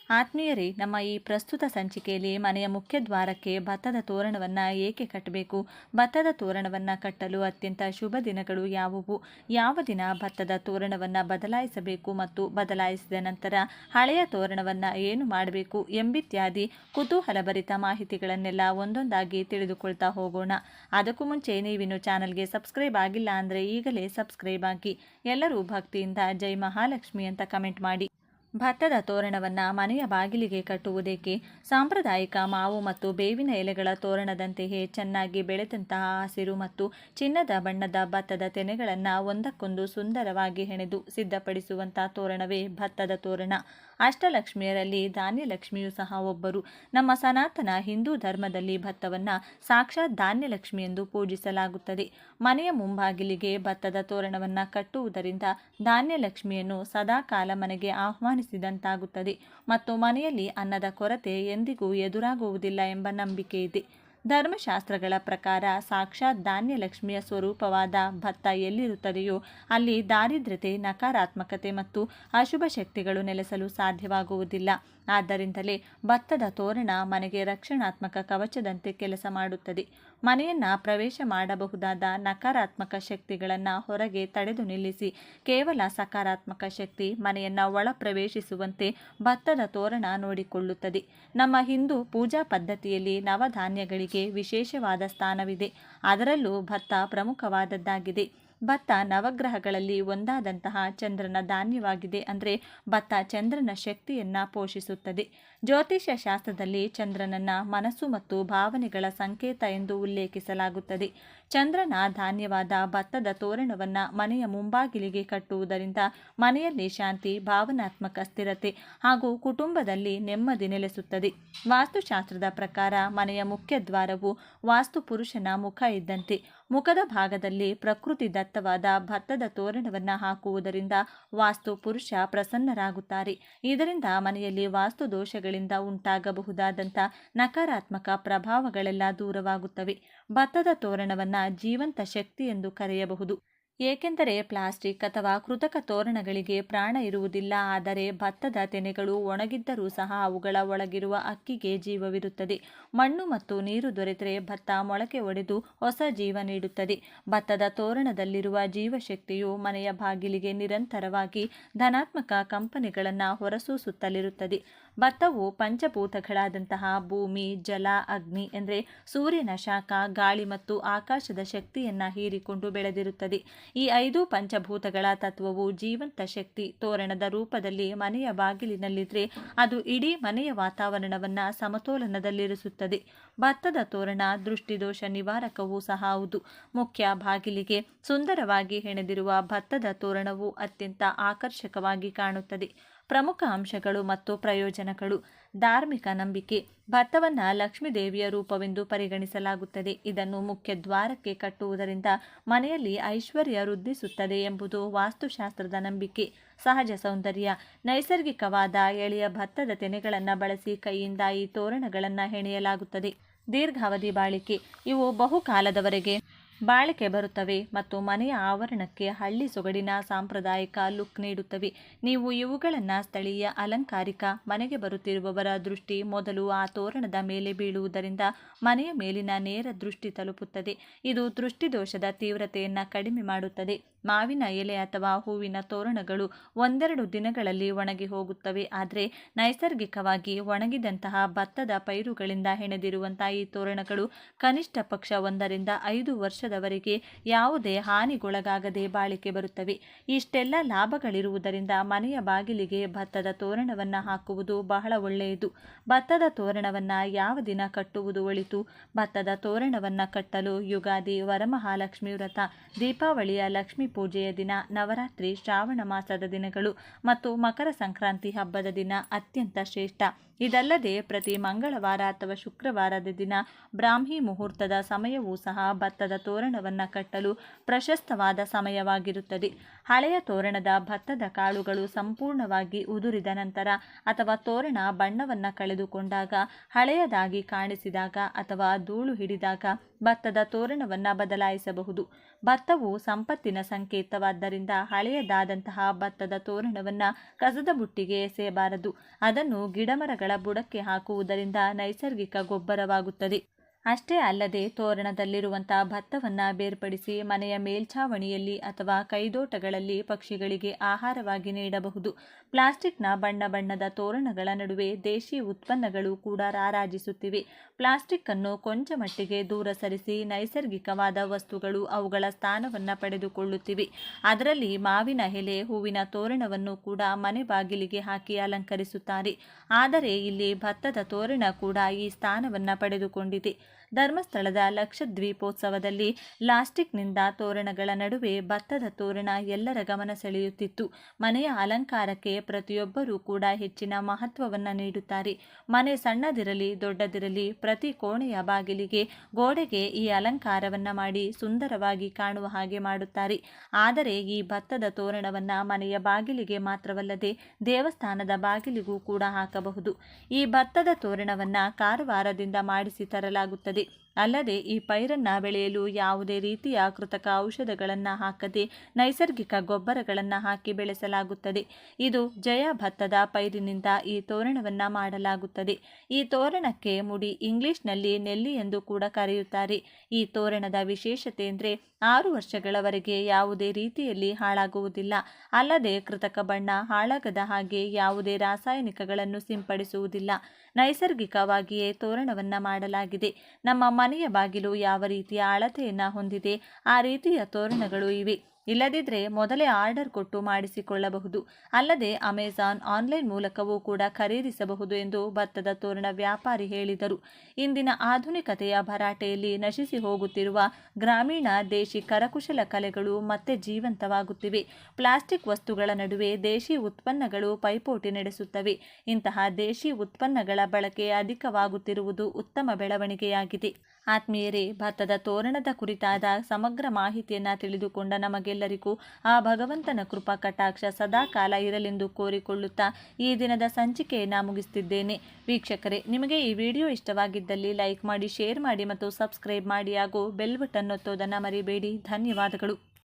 ಆತ್ಮೀಯರೇ, ನಮ್ಮ ಈ ಪ್ರಸ್ತುತ ಸಂಚಿಕೆಯಲ್ಲಿ ಮನೆಯ ಮುಖ್ಯ ದ್ವಾರಕ್ಕೆ ಭತ್ತದ ತೋರಣವನ್ನು ಏಕೆ ಕಟ್ಟಬೇಕು, ಭತ್ತದ ತೋರಣವನ್ನು ಕಟ್ಟಲು ಅತ್ಯಂತ ಶುಭ ದಿನಗಳು ಯಾವುವು, ಯಾವ ದಿನ ಭತ್ತದ ತೋರಣವನ್ನು ಬದಲಾಯಿಸಬೇಕು ಮತ್ತು ಬದಲಾಯಿಸಿದ ನಂತರ ಹಳೆಯ ತೋರಣವನ್ನು ಏನು ಮಾಡಬೇಕು ಎಂಬಿತ್ಯಾದಿ ಕುತೂಹಲಭರಿತ ಮಾಹಿತಿಗಳನ್ನೆಲ್ಲ ಒಂದೊಂದಾಗಿ ತಿಳಿದುಕೊಳ್ತಾ ಹೋಗೋಣ. ಅದಕ್ಕೂ ಮುಂಚೆ ನೀವಿನ್ನು ಚಾನಲ್ಗೆ ಸಬ್ಸ್ಕ್ರೈಬ್ ಆಗಿಲ್ಲ ಅಂದರೆ ಈಗಲೇ ಸಬ್ಸ್ಕ್ರೈಬ್ ಆಗಿ. ಎಲ್ಲರೂ ಭಕ್ತಿಯಿಂದ ಜೈ ಮಹಾಲಕ್ಷ್ಮಿ ಅಂತ ಕಮೆಂಟ್ ಮಾಡಿ. ಭತ್ತದ ತೋರಣವನ್ನು ಮನೆಯ ಬಾಗಿಲಿಗೆ ಕಟ್ಟುವುದಕ್ಕೆ ಸಾಂಪ್ರದಾಯಿಕ ಮಾವು ಮತ್ತು ಬೇವಿನ ಎಲೆಗಳ ತೋರಣದಂತೆಯೇ ಚೆನ್ನಾಗಿ ಬೆಳೆದಂತಹ ಹಸಿರು ಮತ್ತು ಚಿನ್ನದ ಬಣ್ಣದ ಭತ್ತದ ತೆನೆಗಳನ್ನು ಒಂದಕ್ಕೊಂದು ಸುಂದರವಾಗಿ ಹೆಣೆದು ಸಿದ್ಧಪಡಿಸುವಂಥ ತೋರಣವೇ ಭತ್ತದ ತೋರಣ. ಅಷ್ಟಲಕ್ಷ್ಮಿಯರಲ್ಲಿ ಧಾನ್ಯಲಕ್ಷ್ಮಿಯೂ ಸಹ ಒಬ್ಬರು. ನಮ್ಮ ಸನಾತನ ಹಿಂದೂ ಧರ್ಮದಲ್ಲಿ ಭತ್ತವನ್ನು ಸಾಕ್ಷಾತ್ ಧಾನ್ಯಲಕ್ಷ್ಮಿ ಎಂದು ಪೂಜಿಸಲಾಗುತ್ತದೆ. ಮನೆಯ ಮುಂಬಾಗಿಲಿಗೆ ಭತ್ತದ ತೋರಣವನ್ನು ಕಟ್ಟುವುದರಿಂದ ಧಾನ್ಯಲಕ್ಷ್ಮಿಯನ್ನು ಸದಾಕಾಲ ಮನೆಗೆ ಆಹ್ವಾನಿಸಿದಂತಾಗುತ್ತದೆ ಮತ್ತು ಮನೆಯಲ್ಲಿ ಅನ್ನದ ಕೊರತೆ ಎಂದಿಗೂ ಎದುರಾಗುವುದಿಲ್ಲ ಎಂಬ ನಂಬಿಕೆ ಇದೆ. ಧರ್ಮಶಾಸ್ತ್ರಗಳ ಪ್ರಕಾರ ಸಾಕ್ಷಾತ್ ಧಾನ್ಯಲಕ್ಷ್ಮಿಯ ಸ್ವರೂಪವಾದ ಭತ್ತ ಎಲ್ಲಿರುತ್ತದೆಯೋ ಅಲ್ಲಿ ದಾರಿದ್ರ್ಯತೆ, ನಕಾರಾತ್ಮಕತೆ ಮತ್ತು ಅಶುಭ ಶಕ್ತಿಗಳು ನೆಲೆಸಲು ಸಾಧ್ಯವಾಗುವುದಿಲ್ಲ. ಆದ್ದರಿಂದಲೇ ಭತ್ತದ ತೋರಣ ಮನೆಗೆ ರಕ್ಷಣಾತ್ಮಕ ಕವಚದಂತೆ ಕೆಲಸ ಮಾಡುತ್ತದೆ. ಮನೆಯನ್ನು ಪ್ರವೇಶ ಮಾಡಬಹುದಾದ ನಕಾರಾತ್ಮಕ ಶಕ್ತಿಗಳನ್ನು ಹೊರಗೆ ತಡೆದು ನಿಲ್ಲಿಸಿ ಕೇವಲ ಸಕಾರಾತ್ಮಕ ಶಕ್ತಿ ಮನೆಯನ್ನು ಒಳ ಪ್ರವೇಶಿಸುವಂತೆ ಭತ್ತದ ತೋರಣ ನೋಡಿಕೊಳ್ಳುತ್ತದೆ. ನಮ್ಮ ಹಿಂದೂ ಪೂಜಾ ಪದ್ಧತಿಯಲ್ಲಿ ನವಧಾನ್ಯಗಳಿಗೆ ವಿಶೇಷವಾದ ಸ್ಥಾನವಿದೆ. ಅದರಲ್ಲೂ ಭತ್ತ ಪ್ರಮುಖವಾದದ್ದಾಗಿದೆ. ಭತ್ತ ನವಗ್ರಹಗಳಲ್ಲಿ ಒಂದಾದಂತಹ ಚಂದ್ರನ ಧಾನ್ಯವಾಗಿದೆ. ಅಂದರೆ ಭತ್ತ ಚಂದ್ರನ ಶಕ್ತಿಯನ್ನು ಪೋಷಿಸುತ್ತದೆ. ಜ್ಯೋತಿಷ್ಯ ಶಾಸ್ತ್ರದಲ್ಲಿ ಚಂದ್ರನನ್ನು ಮನಸ್ಸು ಮತ್ತು ಭಾವನೆಗಳ ಸಂಕೇತ ಎಂದು ಉಲ್ಲೇಖಿಸಲಾಗುತ್ತದೆ. ಚಂದ್ರನ ಧಾನ್ಯವಾದ ಭತ್ತದ ತೋರಣವನ್ನು ಮನೆಯ ಮುಂಬಾಗಿಲಿಗೆ ಕಟ್ಟುವುದರಿಂದ ಮನೆಯಲ್ಲಿ ಶಾಂತಿ, ಭಾವನಾತ್ಮಕ ಸ್ಥಿರತೆ ಹಾಗೂ ಕುಟುಂಬದಲ್ಲಿ ನೆಮ್ಮದಿ ನೆಲೆಸುತ್ತದೆ. ವಾಸ್ತುಶಾಸ್ತ್ರದ ಪ್ರಕಾರ ಮನೆಯ ಮುಖ್ಯ ದ್ವಾರವು ವಾಸ್ತು ಪುರುಷನ ಮುಖ ಇದ್ದಂತೆ. ಮುಖದ ಭಾಗದಲ್ಲಿ ಪ್ರಕೃತಿ ದತ್ತವಾದ ಭತ್ತದ ತೋರಣವನ್ನು ಹಾಕುವುದರಿಂದ ವಾಸ್ತು ಪುರುಷ ಪ್ರಸನ್ನರಾಗುತ್ತಾರೆ. ಇದರಿಂದ ಮನೆಯಲ್ಲಿ ವಾಸ್ತು ದೋಷಗಳಿಂದ ಉಂಟಾಗಬಹುದಾದಂಥ ನಕಾರಾತ್ಮಕ ಪ್ರಭಾವಗಳೆಲ್ಲ ದೂರವಾಗುತ್ತವೆ. ಭತ್ತದ ತೋರಣವನ್ನು ಜೀವಂತ ಶಕ್ತಿ ಎಂದು ಕರೆಯಬಹುದು. ಏಕೆಂದರೆ ಪ್ಲಾಸ್ಟಿಕ್ ಅಥವಾ ಕೃತಕ ತೋರಣಗಳಿಗೆ ಪ್ರಾಣ ಇರುವುದಿಲ್ಲ. ಆದರೆ ಭತ್ತದ ತೆನೆಗಳು ಒಣಗಿದ್ದರೂ ಸಹ ಅವುಗಳ ಒಳಗಿರುವ ಅಕ್ಕಿಗೆ ಜೀವವಿರುತ್ತದೆ. ಮಣ್ಣು ಮತ್ತು ನೀರು ದೊರೆತರೆ ಭತ್ತ ಮೊಳಕೆ ಒಡೆದು ಹೊಸ ಜೀವ ನೀಡುತ್ತದೆ. ಭತ್ತದ ತೋರಣದಲ್ಲಿರುವ ಜೀವಶಕ್ತಿಯು ಮನೆಯ ಬಾಗಿಲಿಗೆ ನಿರಂತರವಾಗಿ ಧನಾತ್ಮಕ ಕಂಪನಿಗಳನ್ನು ಹೊರಸೂಸುತ್ತಲಿರುತ್ತದೆ. ಭತ್ತವು ಪಂಚಭೂತಗಳಾದಂತಹ ಭೂಮಿ, ಜಲ, ಅಗ್ನಿ ಅಂದರೆ ಸೂರ್ಯನ ಶಾಖ, ಗಾಳಿ ಮತ್ತು ಆಕಾಶದ ಶಕ್ತಿಯನ್ನು ಹೀರಿಕೊಂಡು ಬೆಳೆದಿರುತ್ತದೆ. ಈ 5 ಪಂಚಭೂತಗಳ ತತ್ವವು ಜೀವಂತ ಶಕ್ತಿ ತೋರಣದ ರೂಪದಲ್ಲಿ ಮನೆಯ ಬಾಗಿಲಿನಲ್ಲಿದ್ದರೆ ಅದು ಇಡೀ ಮನೆಯ ವಾತಾವರಣವನ್ನು ಸಮತೋಲನದಲ್ಲಿರಿಸುತ್ತದೆ. ಭತ್ತದ ತೋರಣ ದೃಷ್ಟಿದೋಷ ನಿವಾರಕವೂ ಸಹ ಹೌದು. ಮುಖ್ಯ ಬಾಗಿಲಿಗೆ ಸುಂದರವಾಗಿ ಹೆಣೆದಿರುವ ಭತ್ತದ ತೋರಣವು ಅತ್ಯಂತ ಆಕರ್ಷಕವಾಗಿ ಕಾಣುತ್ತದೆ. ಪ್ರಮುಖ ಅಂಶಗಳು ಮತ್ತು ಪ್ರಯೋಜನಗಳು. ಧಾರ್ಮಿಕ ನಂಬಿಕೆ. ಭತ್ತವನ್ನು ಲಕ್ಷ್ಮೀ ದೇವಿಯ ರೂಪವೆಂದು ಪರಿಗಣಿಸಲಾಗುತ್ತದೆ. ಇದನ್ನು ಮುಖ್ಯ ದ್ವಾರಕ್ಕೆ ಕಟ್ಟುವುದರಿಂದ ಮನೆಯಲ್ಲಿ ಐಶ್ವರ್ಯ ವೃದ್ಧಿಸುತ್ತದೆ ಎಂಬುದು ವಾಸ್ತುಶಾಸ್ತ್ರದ ನಂಬಿಕೆ. ಸಹಜ ಸೌಂದರ್ಯ. ನೈಸರ್ಗಿಕವಾದ ಎಳೆಯ ಭತ್ತದ ತೆನೆಗಳನ್ನು ಬಳಸಿ ಕೈಯಿಂದ ಈ ತೋರಣಗಳನ್ನು ಹೆಣೆಯಲಾಗುತ್ತದೆ. ದೀರ್ಘಾವಧಿ ಬಾಳಿಕೆ. ಇವು ಬಹುಕಾಲದವರೆಗೆ ಬಾಳಿಕೆ ಬರುತ್ತವೆ ಮತ್ತು ಮನೆಯ ಆವರಣಕ್ಕೆ ಹಳ್ಳಿ ಸೊಗಡಿನ ಸಾಂಪ್ರದಾಯಿಕ ಲುಕ್ ನೀಡುತ್ತವೆ. ನೀವು ಇವುಗಳನ್ನು ಸ್ಥಳೀಯ ಅಲಂಕಾರಿಕ. ಮನೆಗೆ ಬರುತ್ತಿರುವವರ ದೃಷ್ಟಿ ಮೊದಲು ಆ ತೋರಣದ ಮೇಲೆ ಬೀಳುವುದರಿಂದ ಮನೆಯ ಮೇಲಿನ ನೇರ ದೃಷ್ಟಿ ತಲುಪುತ್ತದೆ. ಇದು ದೃಷ್ಟಿದೋಷದ ತೀವ್ರತೆಯನ್ನು ಕಡಿಮೆ ಮಾಡುತ್ತದೆ. ಮಾವಿನ ಎಲೆ ಅಥವಾ ಹೂವಿನ ತೋರಣಗಳು 1-2 ದಿನಗಳಲ್ಲಿ ಒಣಗಿ ಹೋಗುತ್ತವೆ. ಆದರೆ ನೈಸರ್ಗಿಕವಾಗಿ ಒಣಗಿದಂತಹ ಭತ್ತದ ಪೈರುಗಳಿಂದ ಹೆಣೆದಿರುವಂತಹ ಈ ತೋರಣಗಳು ಕನಿಷ್ಠ ಪಕ್ಷ 1 ರಿಂದ 5 ವರ್ಷದ ವರ್ಷದವರೆಗೆ ಯಾವುದೇ ಹಾನಿಗೊಳಗಾಗದೆ ಬಾಳಿಕೆ ಬರುತ್ತವೆ. ಇಷ್ಟೆಲ್ಲ ಲಾಭಗಳಿರುವುದರಿಂದ ಮನೆಯ ಬಾಗಿಲಿಗೆ ಭತ್ತದ ತೋರಣವನ್ನು ಹಾಕುವುದು ಬಹಳ ಒಳ್ಳೆಯದು. ಭತ್ತದ ತೋರಣವನ್ನು ಯಾವ ದಿನ ಕಟ್ಟುವುದು ಒಳಿತು? ಭತ್ತದ ತೋರಣವನ್ನು ಕಟ್ಟಲು ಯುಗಾದಿ, ವರಮಹಾಲಕ್ಷ್ಮಿ ವ್ರತ, ದೀಪಾವಳಿಯ ಲಕ್ಷ್ಮೀ ಪೂಜೆಯ ದಿನ, ನವರಾತ್ರಿ, ಶ್ರಾವಣ ಮಾಸದ ದಿನಗಳು ಮತ್ತು ಮಕರ ಸಂಕ್ರಾಂತಿ ಹಬ್ಬದ ದಿನ ಅತ್ಯಂತ ಶ್ರೇಷ್ಠ. ಇದಲ್ಲದೆ ಪ್ರತಿ ಮಂಗಳವಾರ ಅಥವಾ ಶುಕ್ರವಾರದ ದಿನ ಬ್ರಾಹ್ಮಿ ಮುಹೂರ್ತದ ಸಮಯವೂ ಸಹ ಭತ್ತದ ತೋರಣವನ್ನು ಕಟ್ಟಲು ಪ್ರಶಸ್ತವಾದ ಸಮಯವಾಗಿರುತ್ತದೆ. ಹಳೆಯ ತೋರಣದ ಭತ್ತದ ಕಾಳುಗಳು ಸಂಪೂರ್ಣವಾಗಿ ಉದುರಿದ ನಂತರ ಅಥವಾ ತೋರಣ ಬಣ್ಣವನ್ನು ಕಳೆದುಕೊಂಡಾಗ, ಹಳೆಯದಾಗಿ ಕಾಣಿಸಿದಾಗ ಅಥವಾ ಧೂಳು ಹಿಡಿದಾಗ ಭತ್ತದ ತೋರಣವನ್ನು ಬದಲಾಯಿಸಬಹುದು. ಭತ್ತವು ಸಂಪತ್ತಿನ ಸಂಕೇತವಾದ್ದರಿಂದ ಹಳೆಯದಾದಂತಹ ಭತ್ತದ ತೋರಣವನ್ನು ಕಸದ ಬುಟ್ಟಿಗೆ ಎಸೆಯಬಾರದು. ಅದನ್ನು ಗಿಡಮರಗಳ ಬುಡಕ್ಕೆ ಹಾಕುವುದರಿಂದ ನೈಸರ್ಗಿಕ ಗೊಬ್ಬರವಾಗುತ್ತದೆ. ಅಷ್ಟೇ ಅಲ್ಲದೆ ತೋರಣದಲ್ಲಿರುವಂತಹ ಭತ್ತವನ್ನು ಬೇರ್ಪಡಿಸಿ ಮನೆಯ ಮೇಲ್ಛಾವಣಿಯಲ್ಲಿ ಅಥವಾ ಕೈದೋಟಗಳಲ್ಲಿ ಪಕ್ಷಿಗಳಿಗೆ ಆಹಾರವಾಗಿ ನೀಡಬಹುದು. ಪ್ಲಾಸ್ಟಿಕ್ನ ಬಣ್ಣ ಬಣ್ಣದ ತೋರಣಗಳ ನಡುವೆ ದೇಶಿ ಉತ್ಪನ್ನಗಳು ಕೂಡ ರಾರಾಜಿಸುತ್ತಿವೆ. ಪ್ಲಾಸ್ಟಿಕ್ ಅನ್ನು ಕೊಂಚ ಮಟ್ಟಿಗೆ ದೂರ ಸರಿಸಿ ನೈಸರ್ಗಿಕವಾದ ವಸ್ತುಗಳು ಅವುಗಳ ಸ್ಥಾನವನ್ನು ಪಡೆದುಕೊಳ್ಳುತ್ತಿವೆ. ಅದರಲ್ಲಿ ಮಾವಿನ ಎಲೆ, ಹೂವಿನ ತೋರಣವನ್ನು ಕೂಡ ಮನೆ ಬಾಗಿಲಿಗೆ ಹಾಕಿ ಅಲಂಕರಿಸುತ್ತಾರೆ. ಆದರೆ ಇಲ್ಲಿ ಭತ್ತದ ತೋರಣ ಕೂಡ ಈ ಸ್ಥಾನವನ್ನು ಪಡೆದುಕೊಂಡಿದೆ. ಧರ್ಮಸ್ಥಳದ ಲಕ್ಷದ್ವೀಪೋತ್ಸವದಲ್ಲಿ ಲಾಸ್ಟಿಕ್ನಿಂದ ತೋರಣಗಳ ನಡುವೆ ಭತ್ತದ ತೋರಣ ಎಲ್ಲರ ಗಮನ ಸೆಳೆಯುತ್ತಿತ್ತು. ಮನೆಯ ಅಲಂಕಾರಕ್ಕೆ ಪ್ರತಿಯೊಬ್ಬರೂ ಕೂಡ ಹೆಚ್ಚಿನ ಮಹತ್ವವನ್ನು ನೀಡುತ್ತಾರೆ. ಮನೆ ಸಣ್ಣದಿರಲಿ ದೊಡ್ಡದಿರಲಿ ಪ್ರತಿ ಕೋಣೆಯ ಬಾಗಿಲಿಗೆ, ಗೋಡೆಗೆ ಈ ಅಲಂಕಾರವನ್ನು ಮಾಡಿ ಸುಂದರವಾಗಿ ಕಾಣುವ ಹಾಗೆ ಮಾಡುತ್ತಾರೆ. ಆದರೆ ಈ ಭತ್ತದ ತೋರಣವನ್ನು ಮನೆಯ ಬಾಗಿಲಿಗೆ ಮಾತ್ರವಲ್ಲದೆ ದೇವಸ್ಥಾನದ ಬಾಗಿಲಿಗೂ ಕೂಡ ಹಾಕಬಹುದು. ಈ ಭತ್ತದ ತೋರಣವನ್ನು ಕಾರವಾರದಿಂದ ಮಾಡಿಸಿ ತರಲಾಗುತ್ತದೆ. ಅಲ್ಲದೆ ಈ ಪೈರನ್ನು ಬೆಳೆಯಲು ಯಾವುದೇ ರೀತಿಯ ಕೃತಕ ಔಷಧಗಳನ್ನು ಹಾಕದೆ ನೈಸರ್ಗಿಕ ಗೊಬ್ಬರಗಳನ್ನು ಹಾಕಿ ಬೆಳೆಸಲಾಗುತ್ತದೆ. ಇದು ಜಯ ಭತ್ತದ ಪೈರಿನಿಂದ ಈ ತೋರಣವನ್ನು ಮಾಡಲಾಗುತ್ತದೆ. ಈ ತೋರಣಕ್ಕೆ ಮುಡಿ, ಇಂಗ್ಲಿಷ್ನಲ್ಲಿ ನೆಲ್ಲಿ ಎಂದು ಕೂಡ ಕರೆಯುತ್ತಾರೆ. ಈ ತೋರಣದ ವಿಶೇಷತೆ ಅಂದರೆ 6 ವರ್ಷಗಳವರೆಗೆ ಯಾವುದೇ ರೀತಿಯಲ್ಲಿ ಹಾಳಾಗುವುದಿಲ್ಲ. ಅಲ್ಲದೆ ಕೃತಕ ಬಣ್ಣ ಹಾಳಾಗದ ಹಾಗೆ ಯಾವುದೇ ರಾಸಾಯನಿಕಗಳನ್ನು ಸಿಂಪಡಿಸುವುದಿಲ್ಲ. ನೈಸರ್ಗಿಕವಾಗಿಯೇ ತೋರಣವನ್ನು ಮಾಡಲಾಗಿದೆ. ನಮ್ಮ ಮನೆಯ ಬಾಗಿಲು ಯಾವ ರೀತಿಯ ಅಳತೆಯನ್ನು ಹೊಂದಿದೆ ಆ ರೀತಿಯ ತೋರಣಗಳು ಇವೆ. ಇಲ್ಲದಿದ್ದರೆ ಮೊದಲೇ ಆರ್ಡರ್ ಕೊಟ್ಟು ಮಾಡಿಸಿಕೊಳ್ಳಬಹುದು. ಅಲ್ಲದೆ ಅಮೆಜಾನ್, ಆನ್ಲೈನ್ ಮೂಲಕವೂ ಕೂಡ ಖರೀದಿಸಬಹುದು ಎಂದು ಭತ್ತದ ತೋರಣ ವ್ಯಾಪಾರಿ ಹೇಳಿದರು. ಇಂದಿನ ಆಧುನಿಕತೆಯ ಭರಾಟೆಯಲ್ಲಿ ನಶಿಸಿ ಹೋಗುತ್ತಿರುವ ಗ್ರಾಮೀಣ ದೇಶಿ ಕರಕುಶಲ ಕಲೆಗಳು ಮತ್ತೆ ಜೀವಂತವಾಗುತ್ತಿವೆ. ಪ್ಲಾಸ್ಟಿಕ್ ವಸ್ತುಗಳ ನಡುವೆ ದೇಶಿ ಉತ್ಪನ್ನಗಳು ಪೈಪೋಟಿ ನಡೆಸುತ್ತವೆ. ಇಂತಹ ದೇಶಿ ಉತ್ಪನ್ನಗಳ ಬಳಕೆ ಅಧಿಕವಾಗುತ್ತಿರುವುದು ಉತ್ತಮ ಬೆಳವಣಿಗೆಯಾಗಿದೆ. ಆತ್ಮೀಯರೇ, ಭತ್ತದ ತೋರಣದ ಕುರಿತಾದ ಸಮಗ್ರ ಮಾಹಿತಿಯನ್ನು ತಿಳಿದುಕೊಂಡ ನಮಗೆಲ್ಲರಿಗೂ ಆ ಭಗವಂತನ ಕೃಪಾ ಕಟಾಕ್ಷ ಸದಾಕಾಲ ಇರಲೆಂದು ಕೋರಿಕೊಳ್ಳುತ್ತಾ ಈ ದಿನದ ಸಂಚಿಕೆಯನ್ನು ಮುಗಿಸುತ್ತಿದ್ದೇನೆ. ವೀಕ್ಷಕರೇ, ನಿಮಗೆ ಈ ವಿಡಿಯೋ ಇಷ್ಟವಾಗಿದ್ದಲ್ಲಿ ಲೈಕ್ ಮಾಡಿ, ಶೇರ್ ಮಾಡಿ ಮತ್ತು ಸಬ್ಸ್ಕ್ರೈಬ್ ಮಾಡಿ ಹಾಗೂ ಬೆಲ್ ಬಟನ್ ಒತ್ತೋದನ್ನು ಮರಿಬೇಡಿ. ಧನ್ಯವಾದಗಳು.